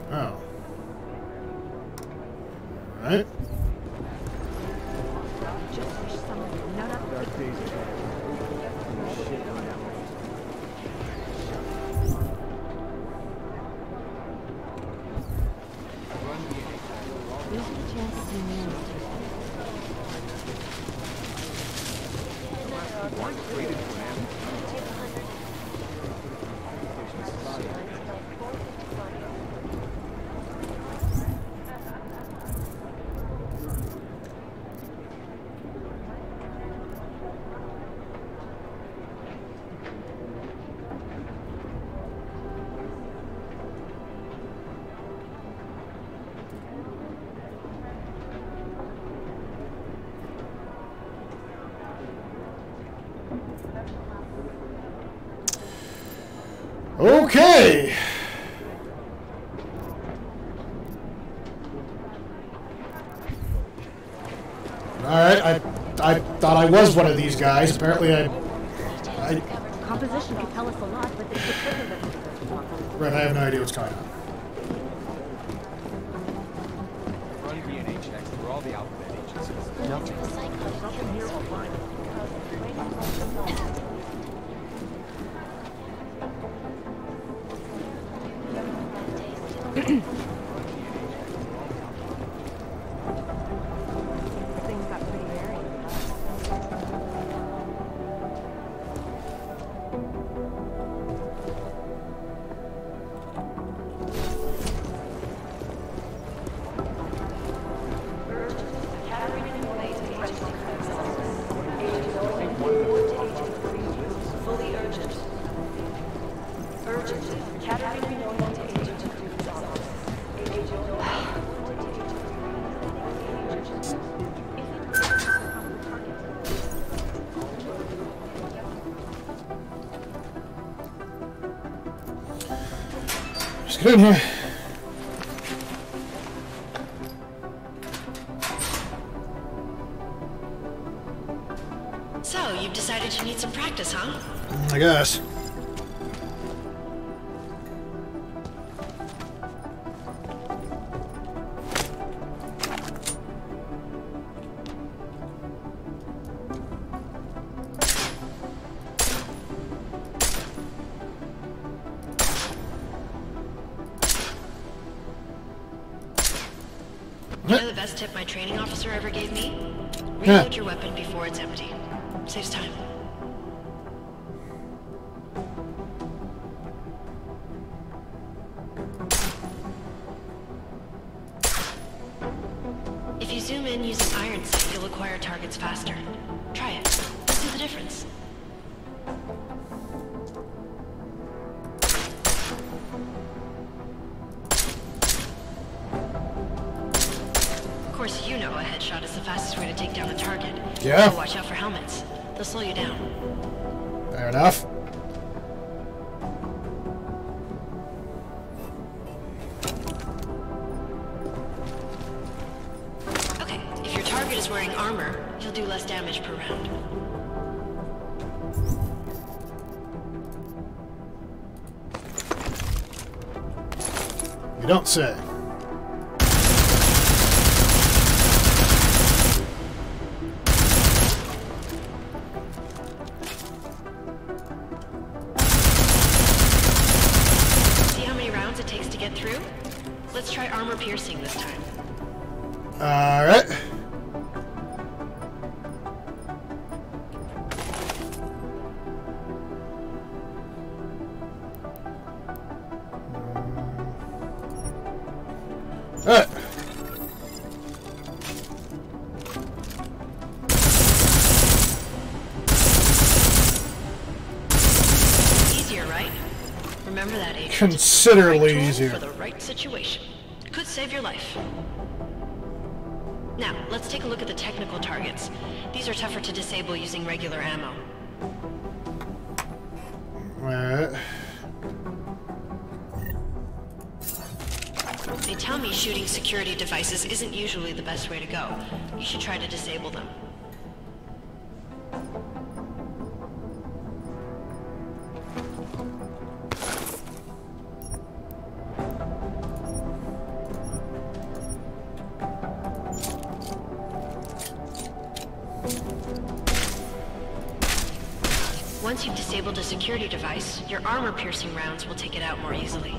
Speaker 1: Oh. Alright.
Speaker 19: Just wish someone would nut up.
Speaker 5: Dark days ahead.
Speaker 19: These are the chances we need.
Speaker 1: Okay. Alright, I thought I was one of these guys. Apparently I
Speaker 19: Composition could tell us a lot, but it's the trigger that makes us talk.
Speaker 1: Right, I have no idea what's going on.
Speaker 11: Run DNA checks through all the alphabet agencies. Nothing. Something here will find.
Speaker 3: Things got pretty hairy.
Speaker 10: Fully urgent. Urgent. Category known to agent of Deus office.
Speaker 1: Just get in here.
Speaker 7: So, you've decided you need some practice, huh?
Speaker 1: I guess.
Speaker 7: You know the best tip my training officer ever gave me? Reload your weapon before it's empty. Saves time. If you zoom in using iron sight, you'll acquire targets faster. Try it. See the difference. Of course, you know a headshot is the fastest way to take down a target.
Speaker 1: Yeah.
Speaker 7: So watch out for helmets. They'll slow you down.
Speaker 1: Fair enough.
Speaker 7: Okay, if your target is wearing armor, you'll do less damage per round.
Speaker 1: You don't say.
Speaker 7: See how many rounds it takes to get through? Let's try armor piercing this time.
Speaker 1: Alright. Alright.
Speaker 7: Easier, right? Remember that, agent.
Speaker 1: Considerably
Speaker 7: Right tool
Speaker 1: easier.
Speaker 7: for the right situation. Could save your life. Now, let's take a look at the technical targets. These are tougher to disable using regular ammo.
Speaker 1: Alright.
Speaker 7: They tell me shooting security devices isn't usually the best way to go. You should try to disable them. Once you've disabled a security device, your armor-piercing rounds will take it out more easily.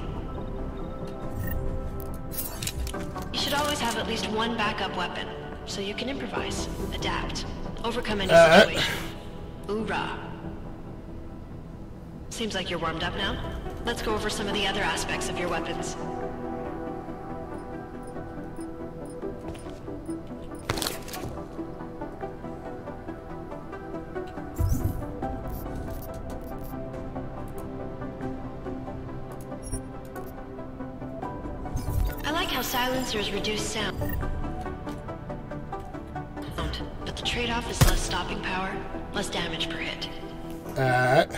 Speaker 7: You should always have at least one backup weapon, so you can improvise, adapt, overcome any situation. Hoorah! Seems like you're warmed up now. Let's go over some of the other aspects of your weapons. I like how silencers reduce sound, but the trade-off is less stopping power, less damage per hit.
Speaker 1: Alright.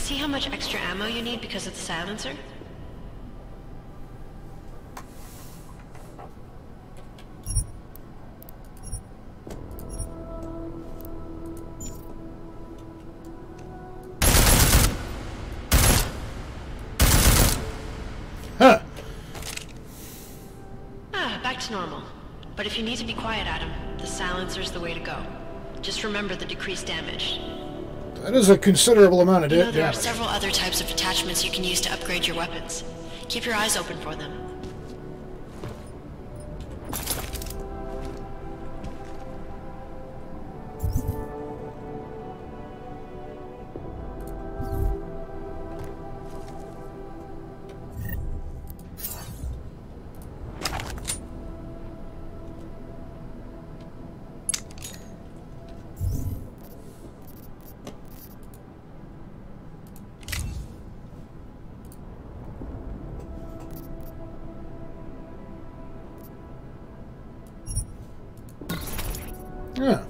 Speaker 7: See how much extra ammo you need because of the silencer? back to normal. But if you need to be quiet, Adam, the silencer's the way to go. Just remember the decreased damage.
Speaker 1: That is a considerable amount of damage.
Speaker 7: There are several other types of attachments you can use to upgrade your weapons. Keep your eyes open for them.
Speaker 1: Yeah.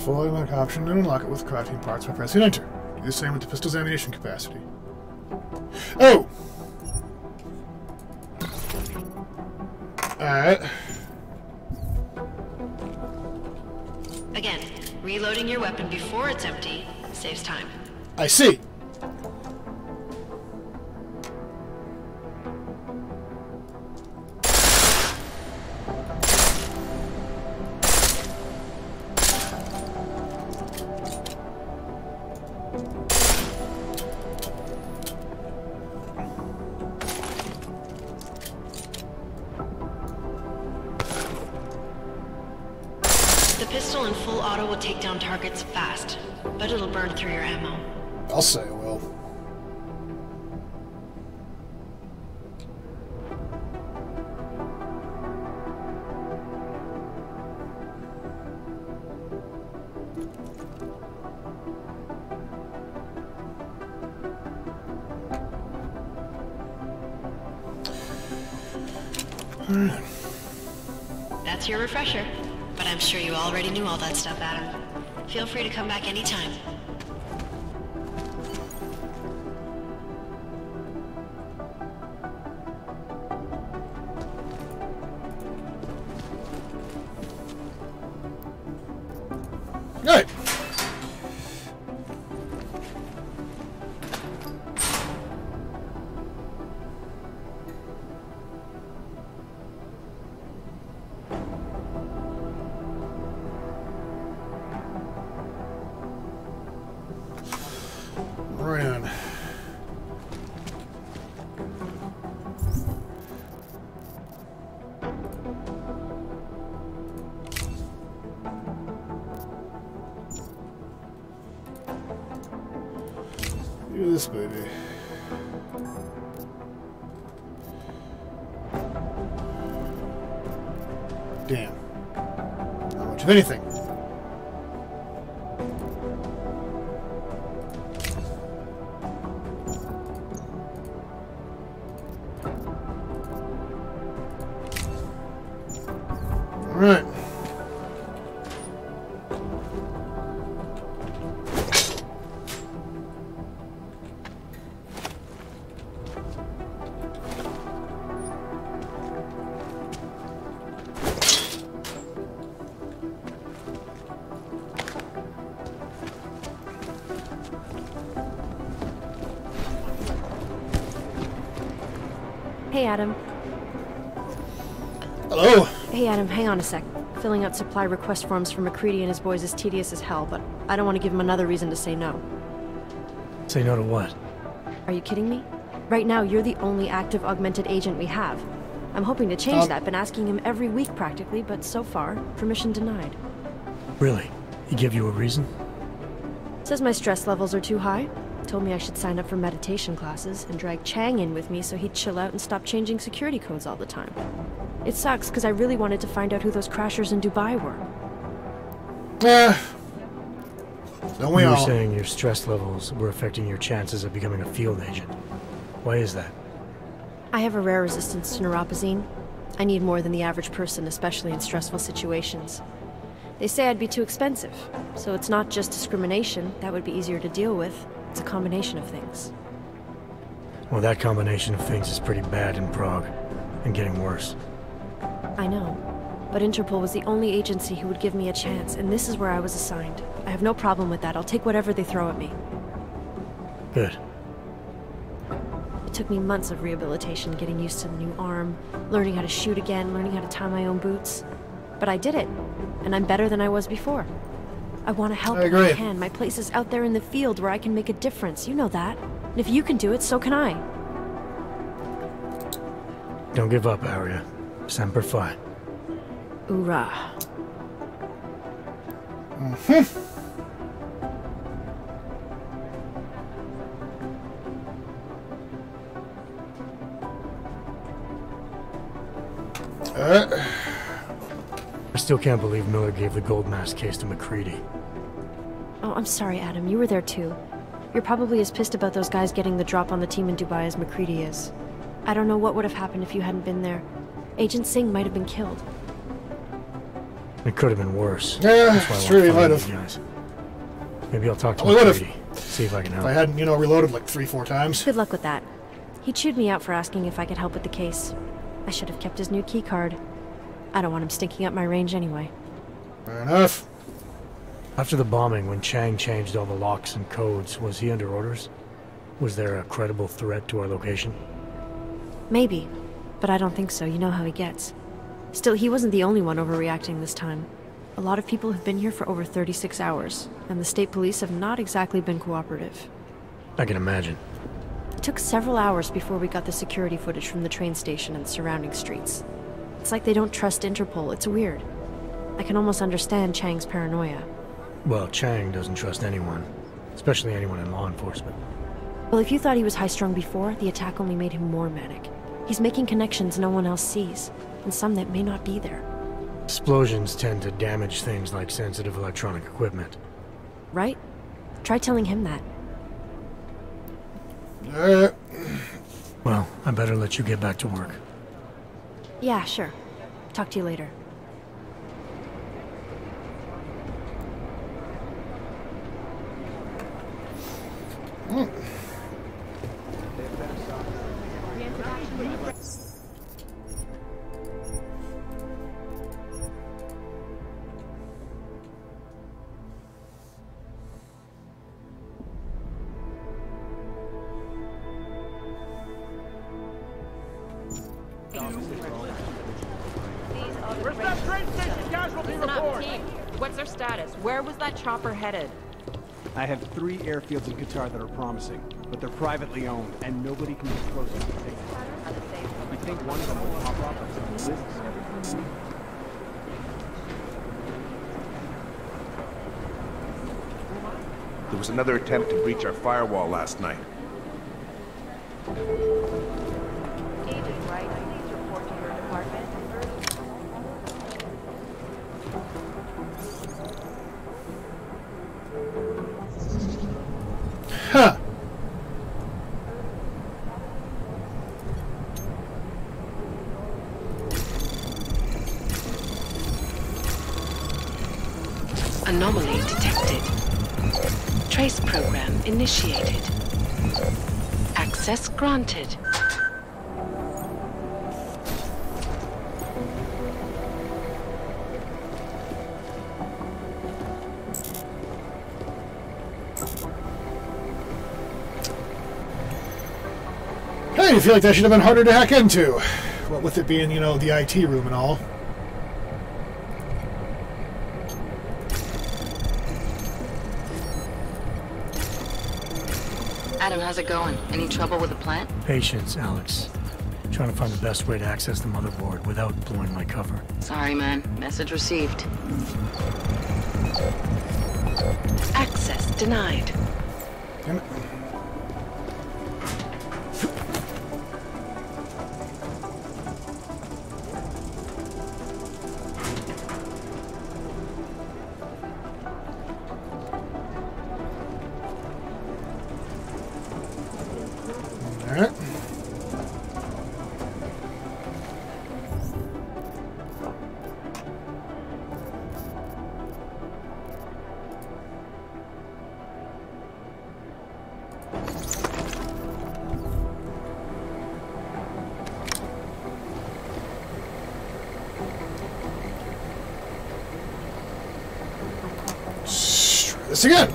Speaker 1: Full automatic option and unlock it with crafting parts by pressing enter. Do the same with the pistol's ammunition capacity. Oh! Alright.
Speaker 7: Again, reloading your weapon before it's empty saves time.
Speaker 1: I see.
Speaker 7: The pistol in full auto will take down targets fast, but it'll burn through your ammo.
Speaker 1: I'll say it will.
Speaker 7: That's your refresher. But I'm sure you already knew all that stuff, Adam. Feel free to come back anytime.
Speaker 1: Right. Right on. Do this, baby. Damn. Not much of anything. Right.
Speaker 17: Hey, Adam.
Speaker 1: Hello.
Speaker 17: Hey, Adam, hang on a sec. Filling out supply request forms for McCready and his boys is tedious as hell, but I don't want to give him another reason to say no.
Speaker 12: Say no to what?
Speaker 17: Are you kidding me? Right now, you're the only active augmented agent we have. I'm hoping to change that, been asking him every week practically, but so far, permission denied.
Speaker 12: Really? He gave you a reason?
Speaker 17: Says my stress levels are too high. Told me I should sign up for meditation classes and drag Chang in with me so he'd chill out and stop changing security codes all the time. It sucks because I really wanted to find out who those crashers in Dubai were.
Speaker 1: Don't we
Speaker 12: You were
Speaker 1: all?
Speaker 12: saying your stress levels were affecting your chances of becoming a field agent. Why is that?
Speaker 17: I have a rare resistance to neuropazine. I need more than the average person, especially in stressful situations. They say I'd be too expensive, so it's not just discrimination. That would be easier to deal with. It's a combination of things.
Speaker 12: Well, that combination of things is pretty bad in Prague, and getting worse.
Speaker 17: I know, but Interpol was the only agency who would give me a chance, and this is where I was assigned. I have no problem with that. I'll take whatever they throw at me.
Speaker 12: Good.
Speaker 17: It took me months of rehabilitation, getting used to the new arm, learning how to shoot again, learning how to tie my own boots. But I did it, and I'm better than I was before. I want to help if I can. My place is out there in the field where I can make a difference. You know that. And if you can do it, so can I.
Speaker 12: Don't give up, Arya. Semper Fi.
Speaker 17: Hoorah.
Speaker 12: I still can't believe Miller gave the gold mask case to McCready.
Speaker 17: Oh, I'm sorry, Adam. You were there too. You're probably as pissed about those guys getting the drop on the team in Dubai as McCready is. I don't know what would have happened if you hadn't been there. Agent Singh might have been killed.
Speaker 12: It could have been worse.
Speaker 1: Yeah, sure he might have.
Speaker 12: Guys. Maybe I'll talk to McCready. See if I can help.
Speaker 1: If I hadn't, you know, reloaded like 3-4 times.
Speaker 17: Good luck with that. He chewed me out for asking if I could help with the case. I should have kept his new key card. I don't want him stinking up my range anyway.
Speaker 1: Fair enough.
Speaker 12: After the bombing, when Chang changed all the locks and codes, was he under orders? Was there a credible threat to our location?
Speaker 17: Maybe, but I don't think so. You know how he gets. Still, he wasn't the only one overreacting this time. A lot of people have been here for over 36 hours, and the state police have not exactly been cooperative.
Speaker 12: I can imagine.
Speaker 17: It took several hours before we got the security footage from the train station and surrounding streets. It's like they don't trust Interpol. It's weird. I can almost understand Chang's paranoia.
Speaker 12: Well, Chang doesn't trust anyone, especially anyone in law enforcement.
Speaker 17: Well, if you thought he was high-strung before, the attack only made him more manic. He's making connections no one else sees, and some that may not be there.
Speaker 12: Explosions tend to damage things like sensitive electronic equipment.
Speaker 17: Right? Try telling him that.
Speaker 12: Well, I better let you get back to work.
Speaker 17: Yeah, sure. Talk to you later.
Speaker 6: Where's that train station casualty report?
Speaker 19: What's their status? Where was that chopper headed?
Speaker 15: I have 3 airfields in Qatar that are promising, but they're privately owned, and nobody can get close to the thing. I think one of them will pop up as a business.
Speaker 13: There was another attempt to breach our firewall last night.
Speaker 3: Agent Wright, please report to your department.
Speaker 1: Huh.
Speaker 7: Anomaly detected. Trace program initiated. Access granted.
Speaker 1: Hey, I feel like that should have been harder to hack into. What with it being, you know, the IT room and all.
Speaker 7: Adam, how's it going? Any trouble with the plant?
Speaker 12: Patience, Alex. Trying to find the best way to access the motherboard without blowing my cover.
Speaker 7: Sorry, man. Message received. Access denied.
Speaker 1: Damn it. this again.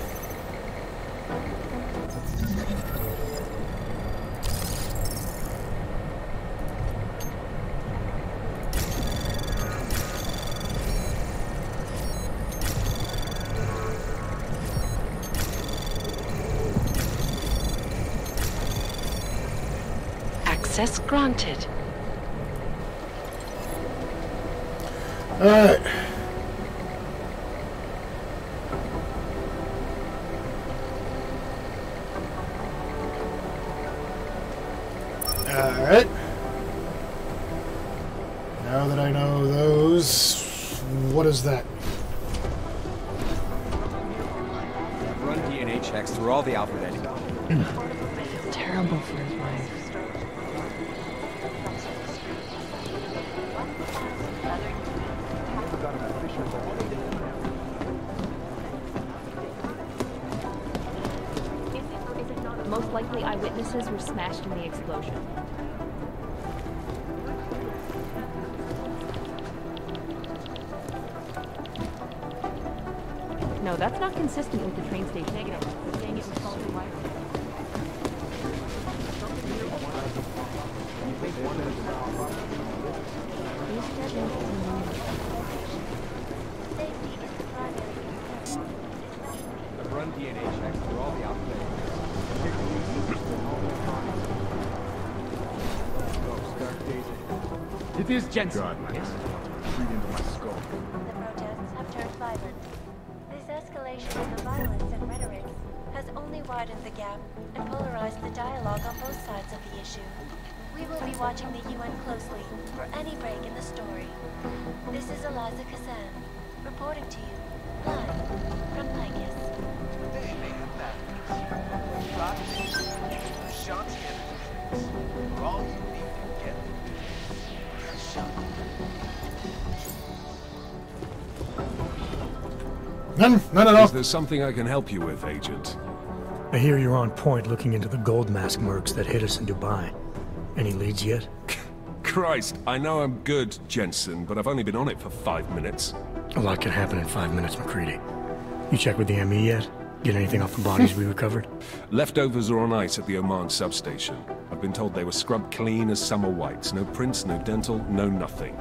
Speaker 7: Access granted.
Speaker 1: Alright. Alright. Now that I know those, what is that?
Speaker 11: Run DNA checks through all the Alfred entities.
Speaker 3: Terrible for his wife.
Speaker 19: Most likely eyewitnesses were smashed in the explosion. No, that's not consistent with the train station. Negative. They're saying it was faulty wiring.
Speaker 11: Run DNA checks through all the Alfred entities.
Speaker 6: It is Jensen.
Speaker 5: Yes. Read into my skull.
Speaker 10: The protests have turned violent. This escalation in the violence and rhetoric has only widened the gap and polarized the dialogue on both sides of the issue. We will be watching the UN closely for any break in the story. This is Eliza Kazan, reporting to you, live from Playhouse.
Speaker 6: All you need to get
Speaker 1: None at all.
Speaker 9: Is there something I can help you with, Agent?
Speaker 12: I hear you're on point looking into the gold mask mercs that hit us in Dubai. Any leads yet?
Speaker 9: Christ, I know I'm good, Jensen, but I've only been on it for 5 minutes.
Speaker 12: A lot can happen in 5 minutes, McCready. You checked with the ME yet? Get anything off the bodies we recovered?
Speaker 9: Leftovers are on ice at the Oman substation. I've been told they were scrubbed clean as summer whites. No prints, no dental, no nothing.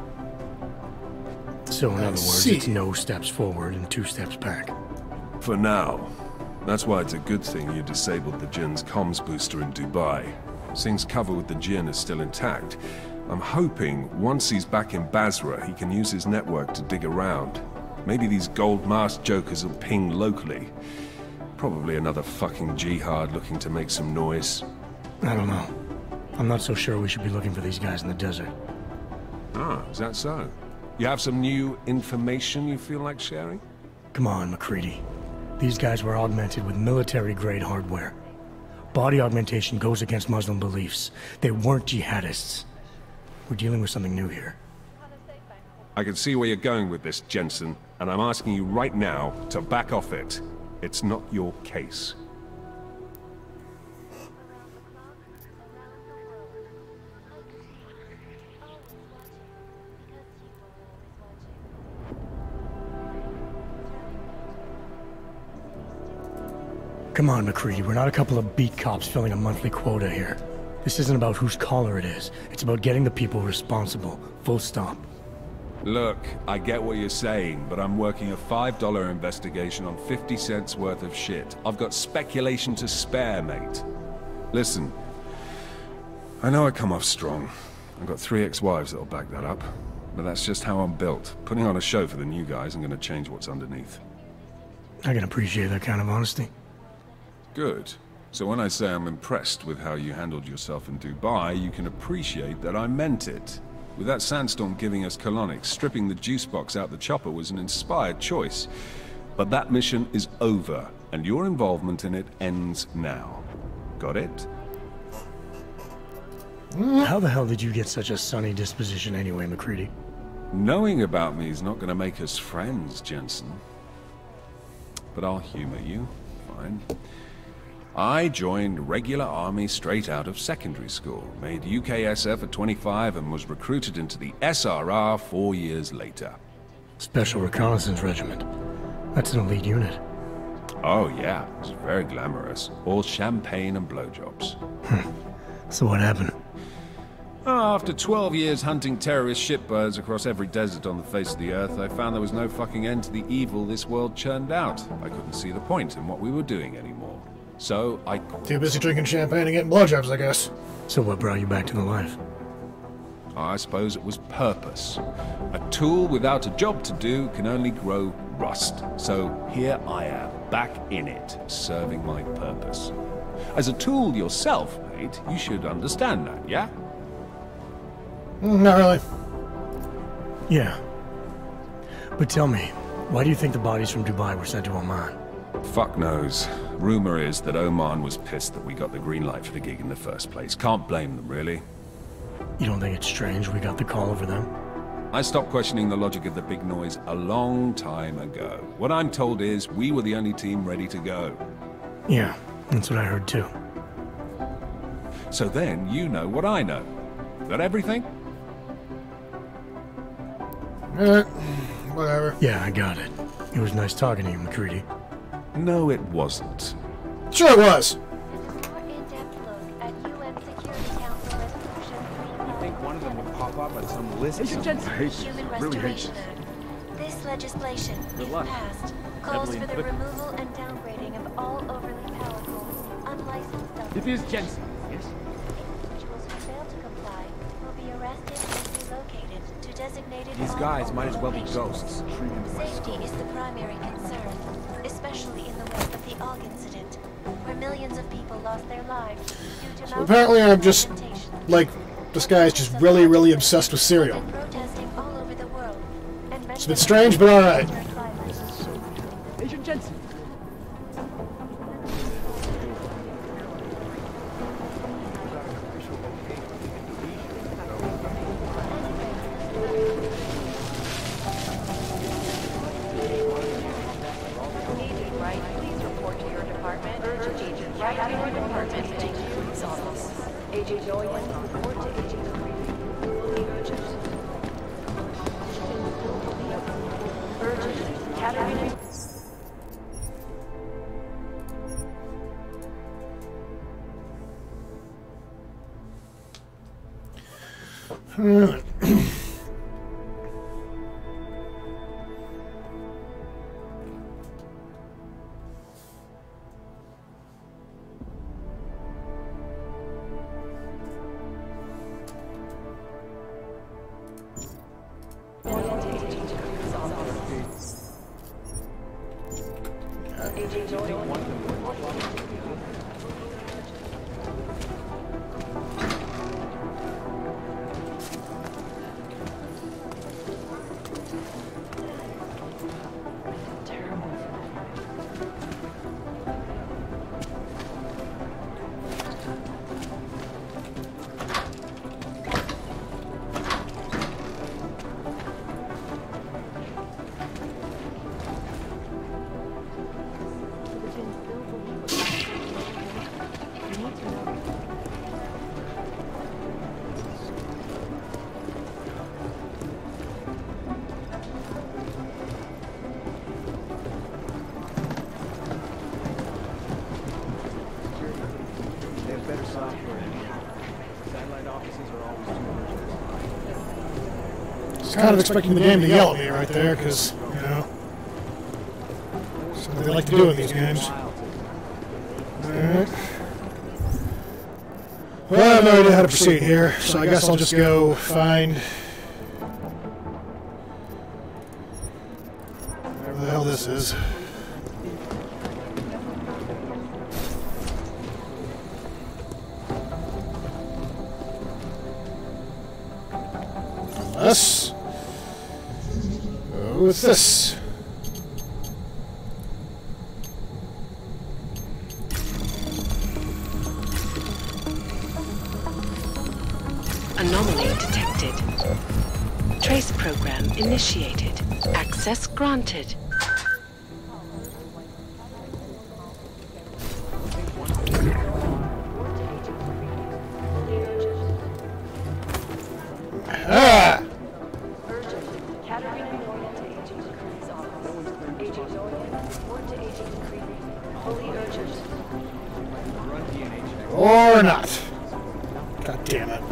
Speaker 12: So in other words, it's no steps forward and 2 steps back.
Speaker 9: For now. That's why it's a good thing you disabled the Jinn's comms booster in Dubai. Singh's cover with the Jinn is still intact. I'm hoping once he's back in Basra, he can use his network to dig around. Maybe these gold mask jokers will ping locally. Probably another fucking jihad looking to make some noise.
Speaker 12: I don't know. I'm not so sure we should be looking for these guys in the desert.
Speaker 9: Ah, is that so? You have some new information you feel like sharing?
Speaker 12: Come on, McCready. These guys were augmented with military-grade hardware. Body augmentation goes against Muslim beliefs. They weren't jihadists. We're dealing with something new here.
Speaker 9: I can see where you're going with this, Jensen, and I'm asking you right now to back off it. It's not your case.
Speaker 12: Come on, McCready. We're not a couple of beat cops filling a monthly quota here. This isn't about whose collar it is. It's about getting the people responsible. Full stop.
Speaker 9: Look, I get what you're saying, but I'm working a $5 investigation on 50 cents worth of shit. I've got speculation to spare, mate. Listen, I know I come off strong. I've got 3 ex-wives that'll back that up. But that's just how I'm built. Putting on a show for the new guys, I'm gonna change what's underneath.
Speaker 12: I can appreciate that kind of honesty.
Speaker 9: Good. So when I say I'm impressed with how you handled yourself in Dubai, you can appreciate that I meant it. With that sandstorm giving us colonics, stripping the juice box out the chopper was an inspired choice. But that mission is over, and your involvement in it ends now. Got it?
Speaker 12: How the hell did you get such a sunny disposition anyway, McCready?
Speaker 9: Knowing about me is not gonna make us friends, Jensen. But I'll humor you. Fine. I joined regular army straight out of secondary school, made UKSF at 25 and was recruited into the SRR 4 years later.
Speaker 12: Special Reconnaissance Regiment. That's an elite unit.
Speaker 9: Oh yeah, it's very glamorous. All champagne and blowjobs.
Speaker 12: So what happened?
Speaker 9: After 12 years hunting terrorist shitbirds across every desert on the face of the earth, I found there was no fucking end to the evil this world churned out. I couldn't see the point in what we were doing anymore. So I quit.
Speaker 1: Too busy drinking champagne and getting blowjobs, I guess.
Speaker 12: So what brought you back to the life?
Speaker 9: I suppose it was purpose. A tool without a job to do can only grow rust. So here I am, back in it, serving my purpose. As a tool yourself, mate, you should understand that, yeah?
Speaker 1: Not really.
Speaker 12: Yeah. But tell me, why do you think the bodies from Dubai were sent to Oman?
Speaker 9: Fuck knows. Rumor is that Oman was pissed that we got the green light for the gig in the first place. Can't blame them, really.
Speaker 12: You don't think it's strange we got the call over them?
Speaker 9: I stopped questioning the logic of the big noise a long time ago. What I'm told is we were the only team ready to go.
Speaker 12: Yeah, that's what I heard too.
Speaker 9: So then you know what I know. Got everything?
Speaker 1: Whatever.
Speaker 12: Yeah, I got it. It was nice talking to you, McCready.
Speaker 9: No, it wasn't.
Speaker 1: Sure it was.
Speaker 15: You think one of them would pop up on some list?
Speaker 10: This legislation, if passed, calls for the removal and downgrading of all overly powerful, unlicensed doctors.
Speaker 15: It is Jensen, yes?
Speaker 10: Individuals who fail to comply will be arrested and relocated to designated.
Speaker 15: These guys might as well be ghosts.
Speaker 10: Safety is the primary concern, especially in the wake of the Og incident, where millions of people lost their lives due to
Speaker 1: So apparently I'm just, like, this guy's just really, really obsessed with cereal.
Speaker 10: protesting all over the world.
Speaker 1: It's a bit strange, but alright.
Speaker 15: Agent Jensen.
Speaker 3: Agent Wright, please report to your department. Urgent Agent Wright to your department. Thank you. Police office. Agent Doyen, report to Agent Creedy. Urgent. Caterina.
Speaker 15: They have better software. Satellite offices are always too
Speaker 1: I was kind of expecting the game to yell at me right there, because, you know, something they like to do in these games. Alright. Well, I have no idea how to proceed here, so I guess I'll just go find whatever the hell this is. Unless... oh, what's this?
Speaker 4: Anomaly detected. Trace program initiated. Access granted.
Speaker 1: Ah!
Speaker 3: Fully urgent.
Speaker 1: Or not. God damn it.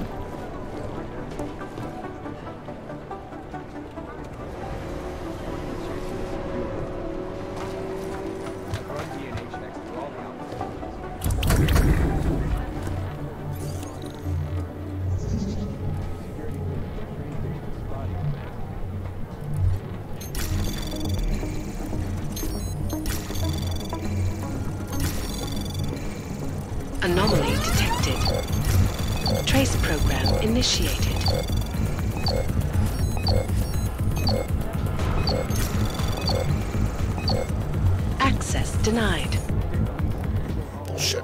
Speaker 4: Anomaly detected. Trace program initiated. Access denied.
Speaker 1: Bullshit.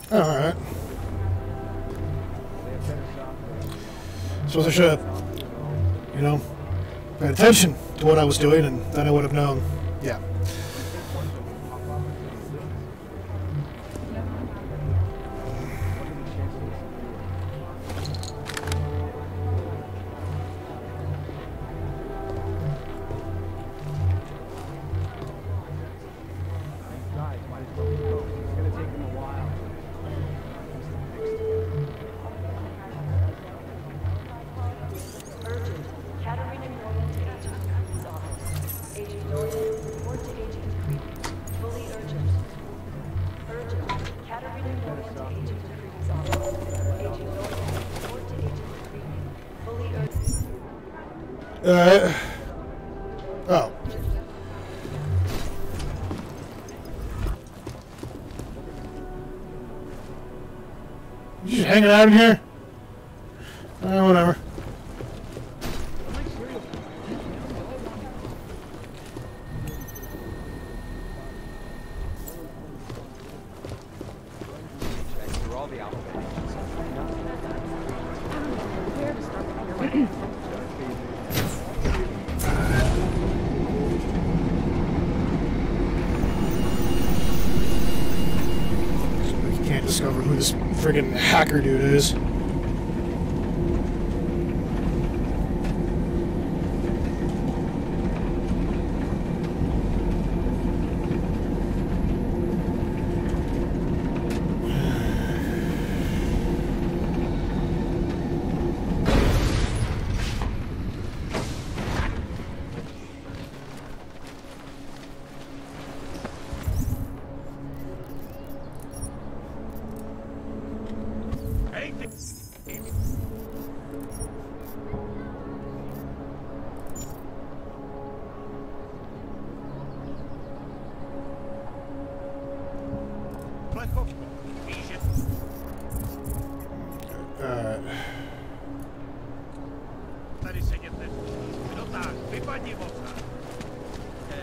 Speaker 1: Alright. Suppose I should have, you know, paid attention to what I was doing, and then I would have known. Yeah. Oh. You just hanging out in here? Whatever. Discover who this friggin' hacker dude is.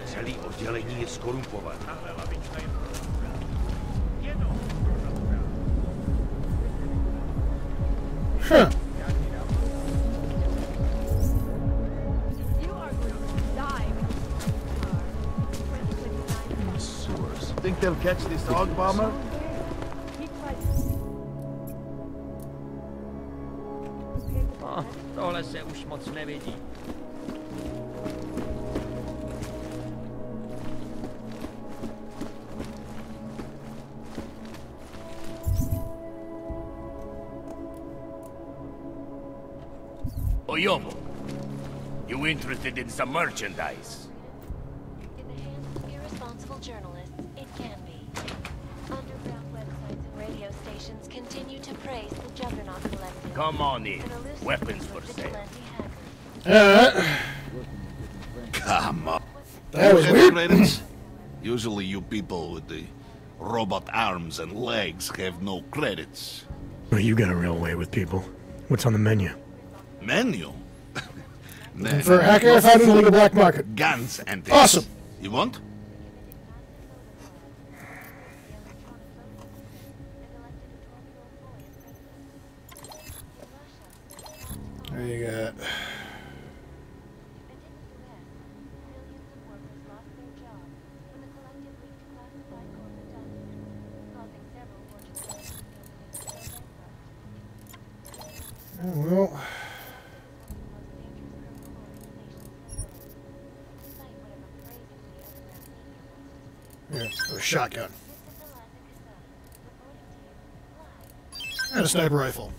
Speaker 14: Celý oddělení je skorumpované.
Speaker 1: Huh.
Speaker 2: Think they'll catch this dog bomber?
Speaker 6: Tohle se už moc nevidí.
Speaker 14: Oyomo, you interested in some merchandise?
Speaker 10: In the hands of irresponsible journalists, it can be. Underground websites and radio stations continue to praise the Juggernaut Collective.
Speaker 14: Come on in. Weapons for sale.
Speaker 5: Come on.
Speaker 1: That was weird.
Speaker 5: Credits? Usually you people with the robot arms and legs have no credits.
Speaker 12: Well, you got a real way with people. What's on the menu?
Speaker 5: Menu?
Speaker 1: For a hacker, I found it on the black market.
Speaker 5: Guns and things.
Speaker 1: Awesome.
Speaker 5: You want?
Speaker 1: There you got. Well... Yeah, a shotgun. And a sniper rifle.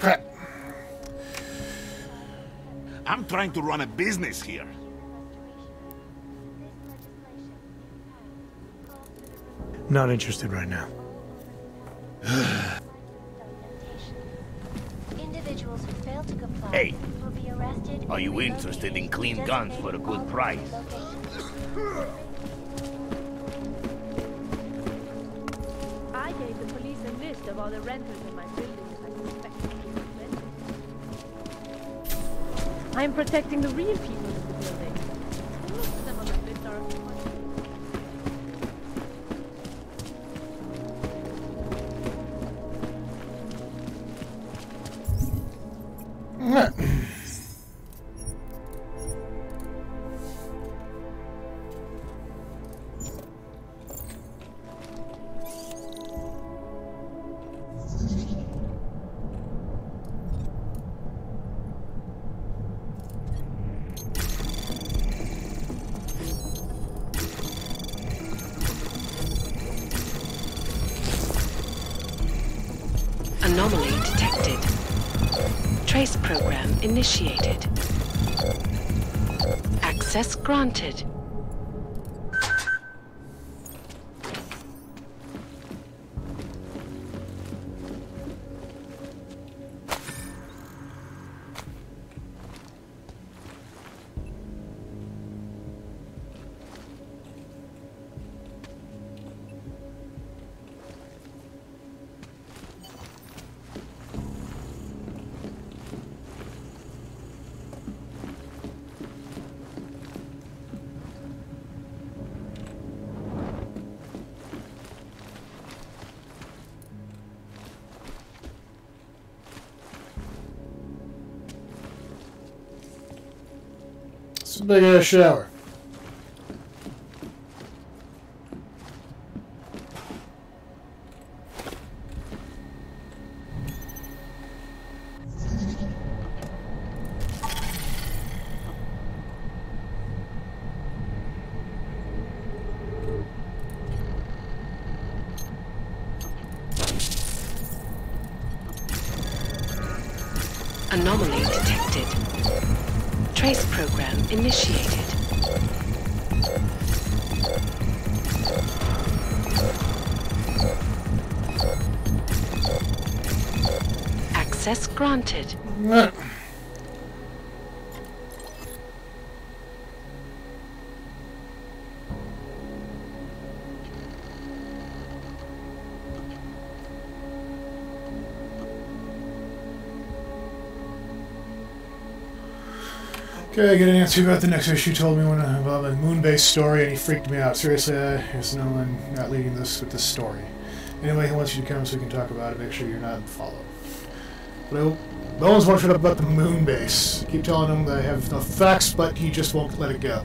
Speaker 1: Crap.
Speaker 5: I'm trying to run a business here.
Speaker 12: Not interested right now.
Speaker 10: Individuals who fail to comply
Speaker 14: Hey,
Speaker 10: will be arrested.
Speaker 14: are you interested in clean guns for a good price?
Speaker 3: I gave the police a list of all the renters in my building I suspect to be renters. I am protecting the real people in the building. Most of them on that list are...
Speaker 4: Anomaly detected. Trace program initiated. Access granted.
Speaker 1: It's a big ass shower.
Speaker 4: Anomaly detected. Trace program initiated. Access granted.
Speaker 1: Okay, I get an answer about the next issue. Told me about the moon-based story, and he freaked me out. Seriously, there's no one not leading this with this story. Anyway, he wants you to come so we can talk about it. Make sure you're not followed. But no one's want to shut up about the moon base. Keep telling him that I have the facts, but he just won't let it go.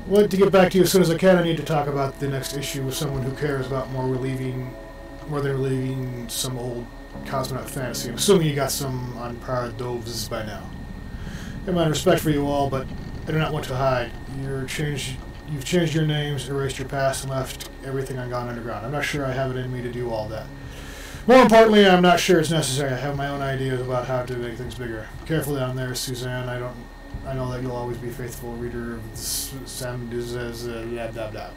Speaker 1: I want to get back to you as soon as I can. I need to talk about the next issue with someone who cares about more than relieving some old cosmonaut fantasy. I'm assuming you got some on par doves by now. I have my respect for you all, but I do not want to hide. You've changed your names, erased your past, and left everything on Gone Underground. I'm not sure I have it in me to do all that. More importantly, I'm not sure it's necessary. I have my own ideas about how to make things bigger. Careful down there, Suzanne. I know that you'll always be a faithful reader of Sam Diz's blah blah blah.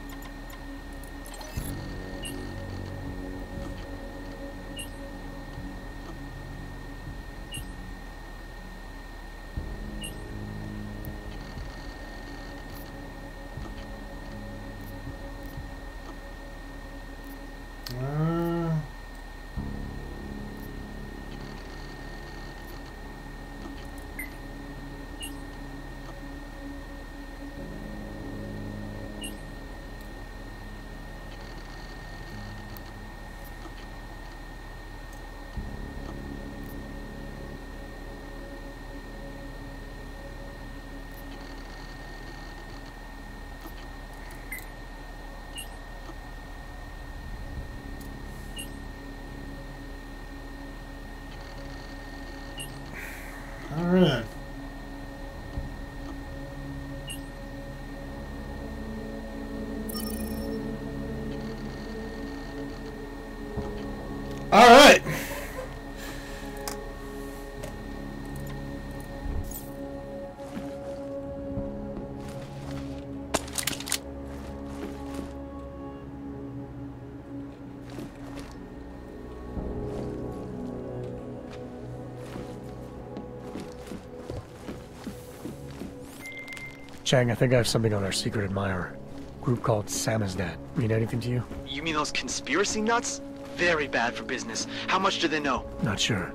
Speaker 12: Chang, I think I have something on our secret admirer. Group called Samizdat. Mean anything to you?
Speaker 18: You mean those conspiracy nuts? Very bad for business. How much do they know?
Speaker 12: Not sure.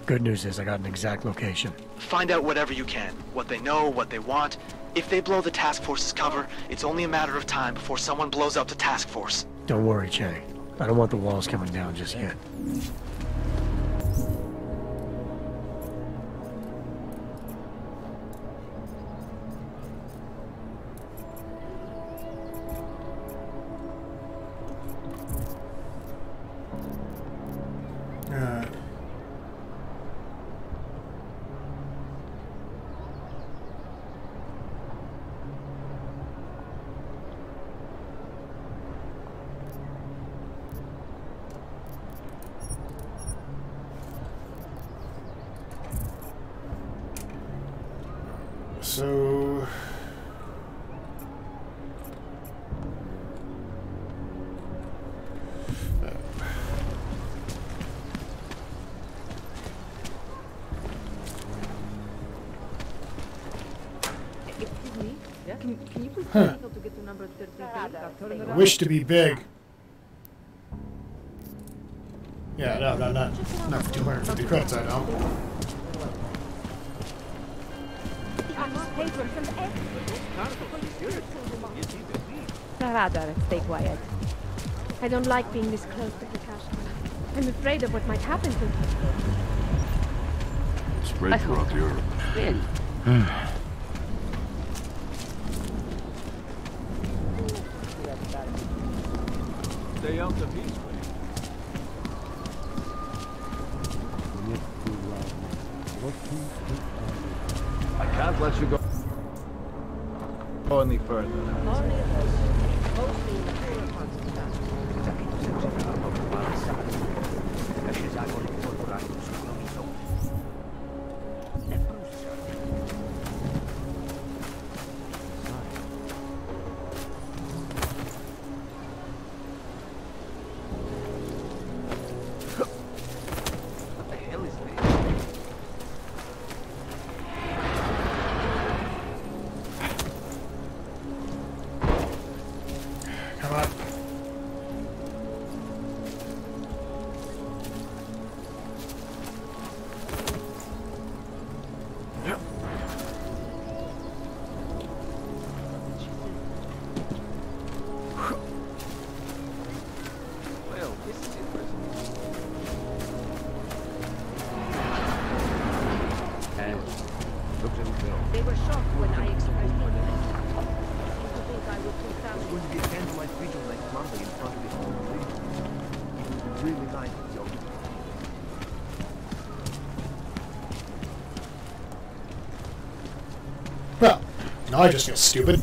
Speaker 12: Good news is I got an exact location.
Speaker 18: Find out whatever you can. What they know, what they want. If they blow the task force's cover, it's only a matter of time before someone blows up the task force.
Speaker 12: Don't worry, Chang. I don't want the walls coming down just yet.
Speaker 1: So...
Speaker 19: Excuse me? Can you please tell me how to get to number 33?
Speaker 1: Wish to be big. Yeah, no, not for 250 credits, I know.
Speaker 19: Rather, stay quiet. I don't like being this close to the cash. I'm afraid of what might happen to me.
Speaker 9: Spread throughout Europe.
Speaker 6: Stay out of his way. I can't let you go any further.
Speaker 19: They were shocked when I expressed it. I think I would do that.
Speaker 14: It's going to be a candlelight vigil next Monday in front of the whole thing. It would be really nice, Joe.
Speaker 1: Well, now I just feel stupid.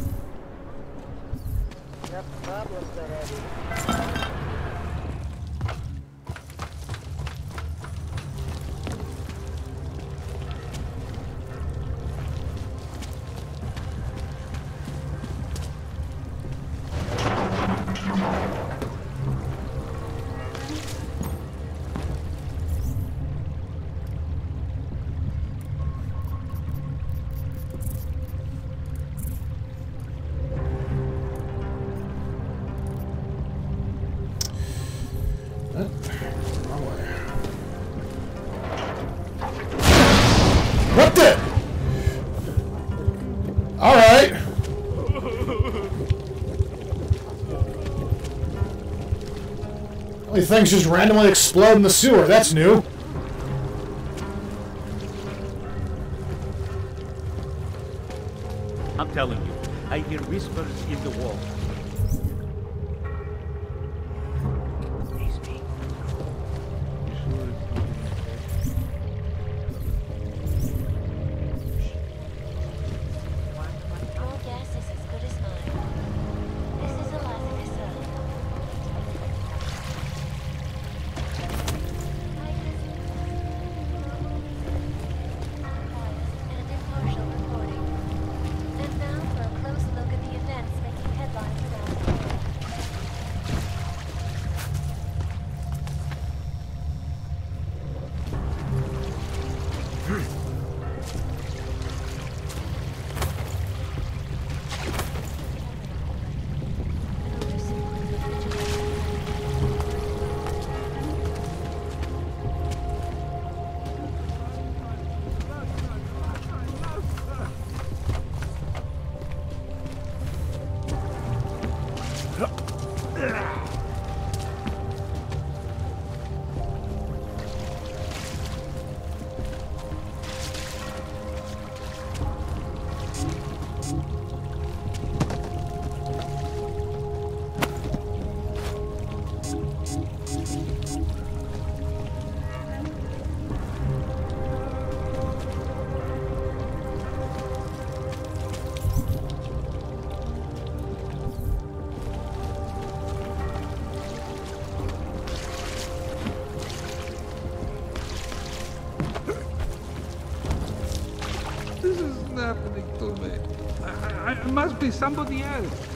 Speaker 1: What the? Alright. Only things just randomly explode in the sewer. That's new.
Speaker 14: I'm telling you, I hear whispers in the wall.
Speaker 10: Your guess is as good as mine. This is Eliza Cassell. And impartial reporting. And now for a close look at the events making headlines
Speaker 16: isn't happening to me. I must be somebody else.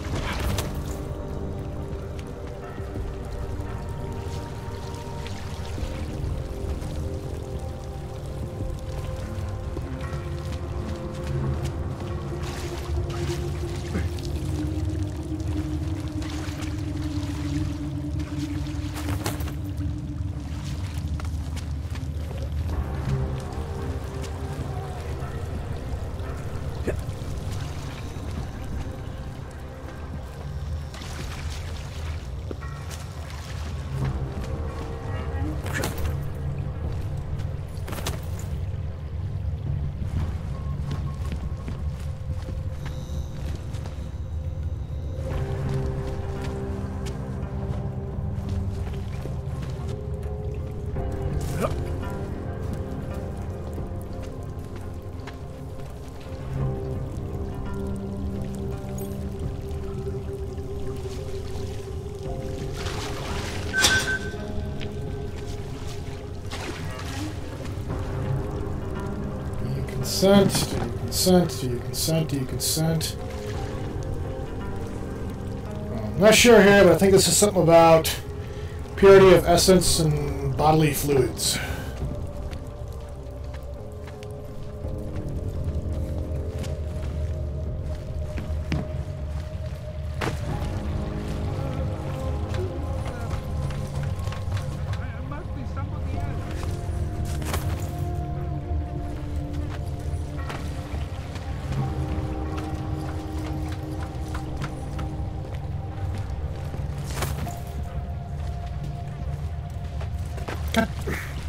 Speaker 1: Consent, do you consent, do you consent, do you consent? I'm not sure here, but I think this is something about purity of essence and bodily fluids.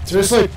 Speaker 1: Seriously?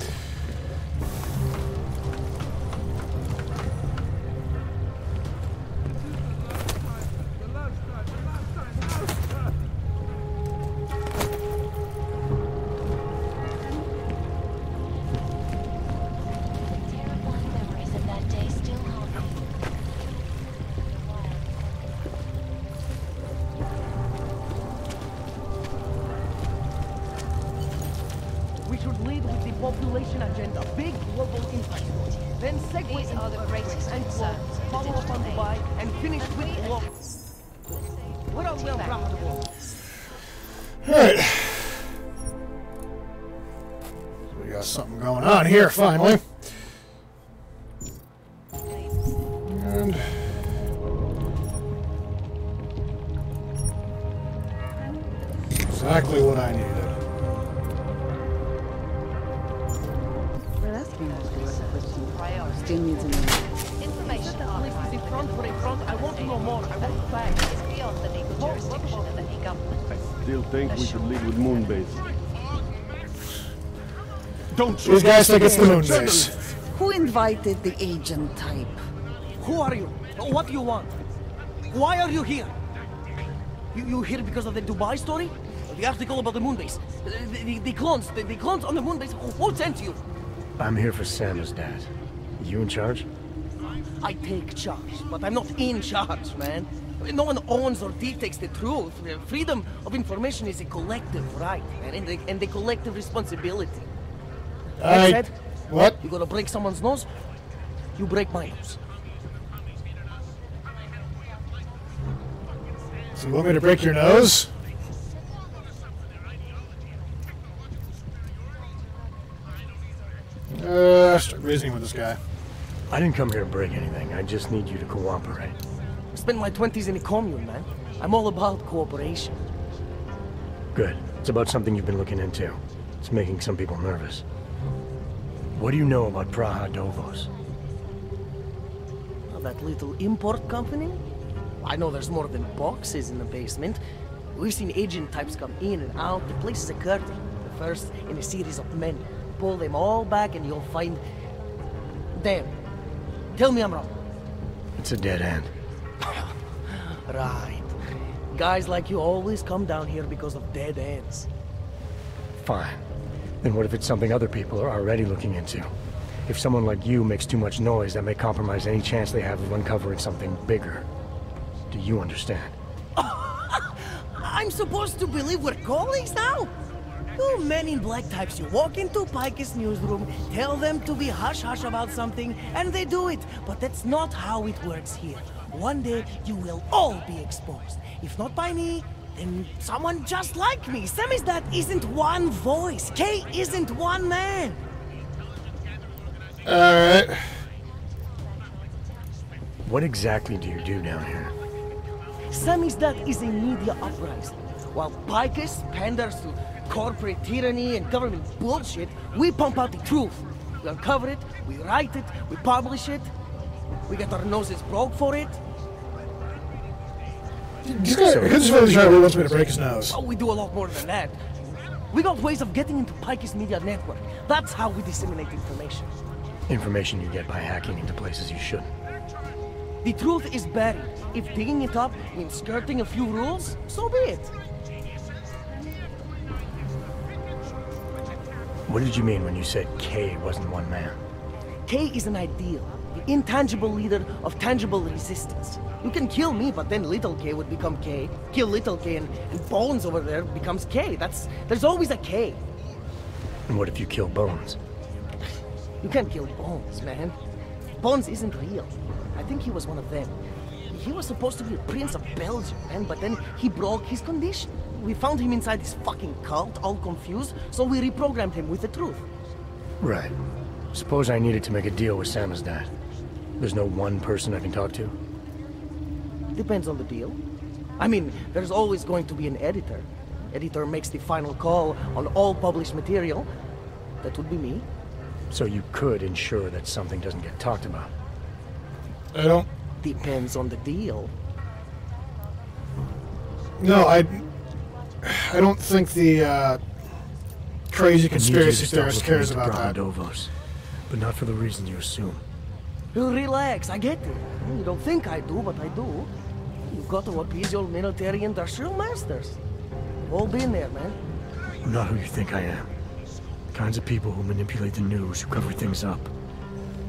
Speaker 14: Population agenda, big global impact. Then segue
Speaker 3: These
Speaker 14: into
Speaker 3: are the greatest
Speaker 14: and
Speaker 3: concerns.
Speaker 14: follow up on Dubai, and finish with global. What are we profitable?
Speaker 1: Alright. So we got something going on here, finally. And exactly what I needed.
Speaker 3: Still needs an information archive.
Speaker 14: In front for a front, I want to know more. I want facts.
Speaker 3: It's beyond the legal jurisdiction of any government.
Speaker 22: I still think we should lead with Moonbase.
Speaker 1: Don't these guys think it's the Moonbase.
Speaker 23: Who invited the agent type?
Speaker 14: Who are you? What do you want? Why are you here? You here because of the Dubai story? The article about the Moonbase? The clones on the Moonbase? Who sent you?
Speaker 12: I'm here for Sam's dad. You in charge?
Speaker 14: I take charge, but I'm not in charge, man. No one owns or dictates the truth. Freedom of information is a collective right, man, and the collective responsibility. That said,
Speaker 1: what?
Speaker 14: You gonna break someone's nose? You break my nose.
Speaker 1: So you want me to break your nose? Start reasoning with this guy.
Speaker 12: I didn't come here to break anything. I just need you to cooperate.
Speaker 14: I spent my 20s in a commune, man. I'm all about cooperation.
Speaker 12: Good. It's about something you've been looking into. It's making some people nervous. What do you know about Praha Dovos?
Speaker 14: That little import company? I know there's more than boxes in the basement. We've seen agent types come in and out. The place is a curtain. The first in a series of men. Pull them all back and you'll find... Damn. Tell me I'm wrong.
Speaker 12: It's a dead end.
Speaker 14: Right. Guys like you always come down here because of dead ends.
Speaker 12: Fine. Then what if it's something other people are already looking into? If someone like you makes too much noise, that may compromise any chance they have of uncovering something bigger. Do you understand?
Speaker 14: I'm supposed to believe we're colleagues now? You men in black types, you walk into Pike's newsroom, tell them to be hush-hush about something, and they do it. But that's not how it works here. One day, you will all be exposed. If not by me, then someone just like me. Samizdat isn't one voice. K isn't one man.
Speaker 1: Alright.
Speaker 12: What exactly do you do down here?
Speaker 14: Samizdat is a media uprising. While Picus panders to corporate tyranny and government bullshit, we pump out the truth. We uncover it, we write it, we publish it. We get our noses broke for it.
Speaker 1: This guy really wants me to break his nose.
Speaker 14: Oh, we do a lot more than that. We got ways of getting into Pike's media network. That's how we disseminate information.
Speaker 12: Information you get by hacking into places you shouldn't.
Speaker 14: The truth is buried. If digging it up means skirting a few rules, so be it.
Speaker 12: What did you mean when you said K wasn't one man?
Speaker 14: K is an ideal, the intangible leader of tangible resistance. You can kill me, but then little K would become K. Kill little K and Bones over there becomes K. There's always a K.
Speaker 12: And what if you kill Bones?
Speaker 14: You can't kill Bones, man. Bones isn't real. I think he was one of them. He was supposed to be a prince of Belgium, man, but then he broke his condition. We found him inside this fucking cult, all confused, so we reprogrammed him with the truth.
Speaker 12: Right. Suppose I needed to make a deal with Samizdat. There's no one person I can talk to?
Speaker 14: Depends on the deal. I mean, there's always going to be an editor. Editor makes the final call on all published material. That would be me.
Speaker 12: So you could ensure that something doesn't get talked about?
Speaker 1: I don't...
Speaker 14: Depends on the deal.
Speaker 1: No, I don't think the crazy conspiracy theorist cares about that.
Speaker 12: Dovos, but not for the reason you assume.
Speaker 14: Relax, I get it. You don't think I do, but I do. You've got to appease your military industrial masters. We've all been there, man.
Speaker 12: I'm not who you think I am. The kinds of people who manipulate the news, who cover things up.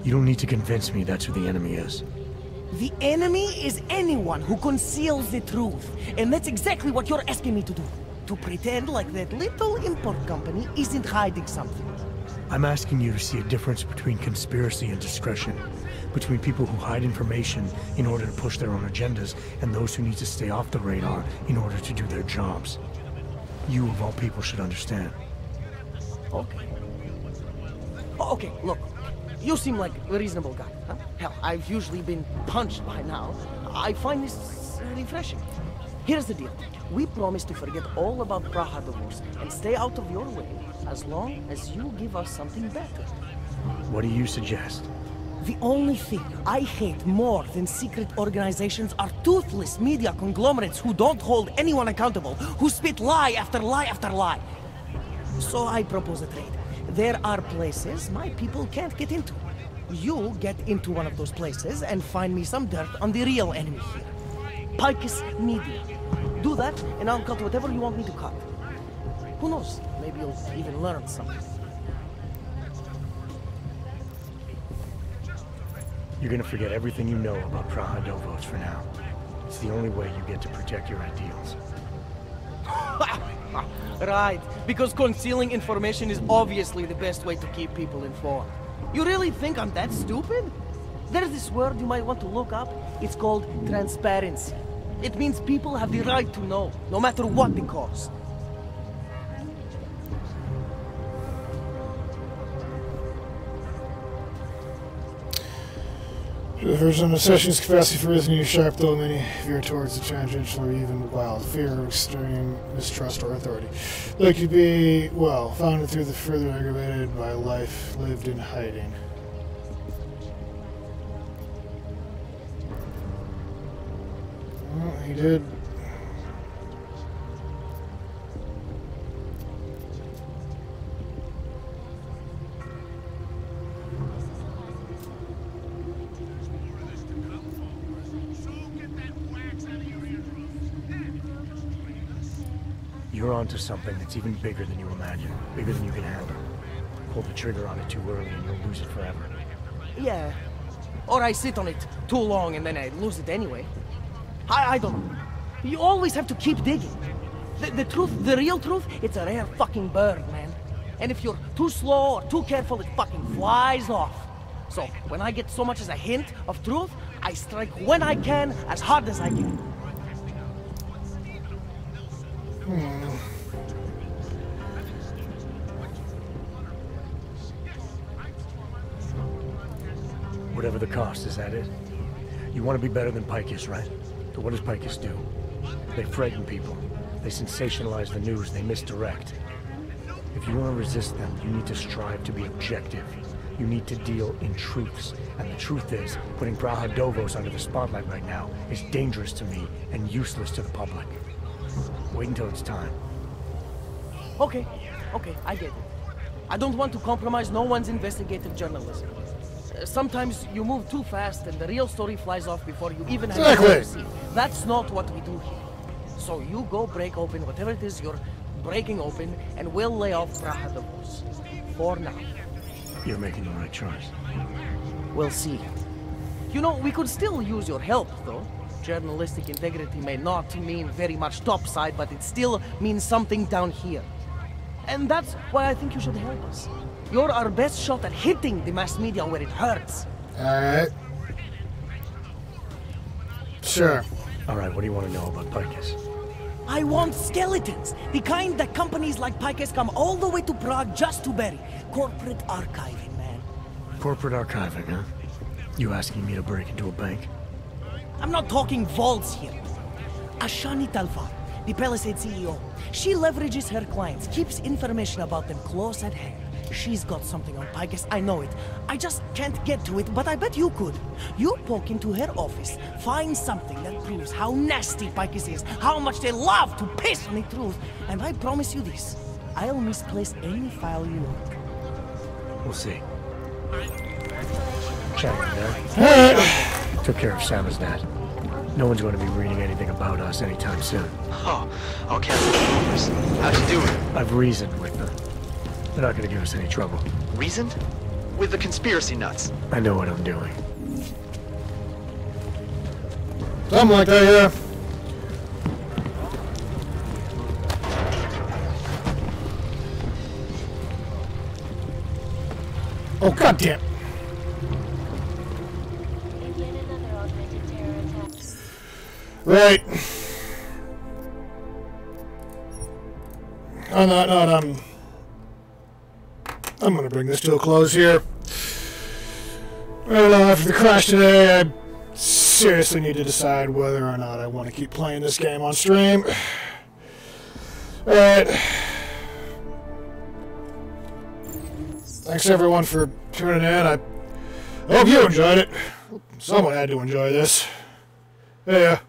Speaker 12: You don't need to convince me that's who the enemy is.
Speaker 14: The enemy is anyone who conceals the truth. And that's exactly what you're asking me to do. To pretend like that little import company isn't hiding something.
Speaker 12: I'm asking you to see a difference between conspiracy and discretion. Between people who hide information in order to push their own agendas, and those who need to stay off the radar in order to do their jobs. You, of all people, should understand.
Speaker 14: Okay. Okay, look. You seem like a reasonable guy, huh? Hell, I've usually been punched by now. I find this refreshing. Here's the deal. We promise to forget all about Praha divorce and stay out of your way as long as you give us something better.
Speaker 12: What do you suggest?
Speaker 14: The only thing I hate more than secret organizations are toothless media conglomerates who don't hold anyone accountable, who spit lie after lie after lie. So I propose a trade. There are places my people can't get into. You get into one of those places and find me some dirt on the real enemy here. Picus Media. Do that, and I'll cut whatever you want me to cut. Who knows? Maybe you'll even learn something.
Speaker 12: You're gonna forget everything you know about Praha Dovos for now. It's the only way you get to protect your ideals.
Speaker 14: Right, because concealing information is obviously the best way to keep people informed. You really think I'm that stupid? There's this word you might want to look up. It's called transparency. It means people have the right to know, no matter what the cost.
Speaker 1: For some sessions, capacity for reasoning is sharp, though many veer towards the tangential or even wild fear, extreme mistrust, or authority. They could be, well, founded through the further aggravated by life lived in hiding. Well, he did.
Speaker 12: You're onto something that's even bigger than you imagine, bigger than you can handle. Pull the trigger on it too early and you'll lose it forever.
Speaker 14: Yeah. Or I sit on it too long and then I lose it anyway. I don't know. You always have to keep digging. The truth, the real truth, it's a rare fucking bird, man. And if you're too slow or too careful, it fucking flies off. So, when I get so much as a hint of truth, I strike when I can, as hard as I can.
Speaker 12: Whatever the cost, is that it? You want to be better than Picus, right? So what does Picus do? They frighten people. They sensationalize the news. They misdirect. If you want to resist them, you need to strive to be objective. You need to deal in truths. And the truth is, putting Praha Dovos under the spotlight right now is dangerous to me and useless to the public. Wait until it's time.
Speaker 14: Okay, I get it. I don't want to compromise no one's investigative journalism. Sometimes you move too fast and the real story flies off before you even have time to see. That's not what we do here. So you go break open whatever it is you're breaking open, and we'll lay off Praha Dovos. For now.
Speaker 12: You're making the right choice.
Speaker 14: We'll see. You know, we could still use your help, though. Journalistic integrity may not mean very much topside, but it still means something down here. And that's why I think you should help us. You're our best shot at hitting the mass media where it hurts.
Speaker 1: Alright. Sure.
Speaker 12: Alright, what do you want to know about Picus?
Speaker 14: I want skeletons. The kind that companies like Picus come all the way to Prague just to bury. Corporate archiving, man.
Speaker 12: Corporate archiving, huh? You asking me to break into a bank?
Speaker 14: I'm not talking vaults here. Ashani Talvar, the Palisade CEO. She leverages her clients, keeps information about them close at hand. She's got something on Picus, I know it. I just can't get to it, but I bet you could. You poke into her office, find something that proves how nasty Picus is, how much they love to piss on the truth, and I promise you this, I'll misplace any file you want.
Speaker 12: We'll see. Chang, there. Took care of Sama's dad. No one's going to be reading anything about us anytime soon.
Speaker 18: Oh, okay. How'd you do it?
Speaker 12: I've reasoned with them. They're not going to give us any trouble.
Speaker 18: Reasoned? With the conspiracy nuts?
Speaker 12: I know what I'm doing.
Speaker 1: Something like that, yeah. Oh, goddamn. Right. On that note, I'm going to bring this to a close here. I don't know, after the crash today, I seriously need to decide whether or not I want to keep playing this game on stream. Alright. Thanks everyone for tuning in. I hope you enjoyed it. Someone had to enjoy this. Yeah.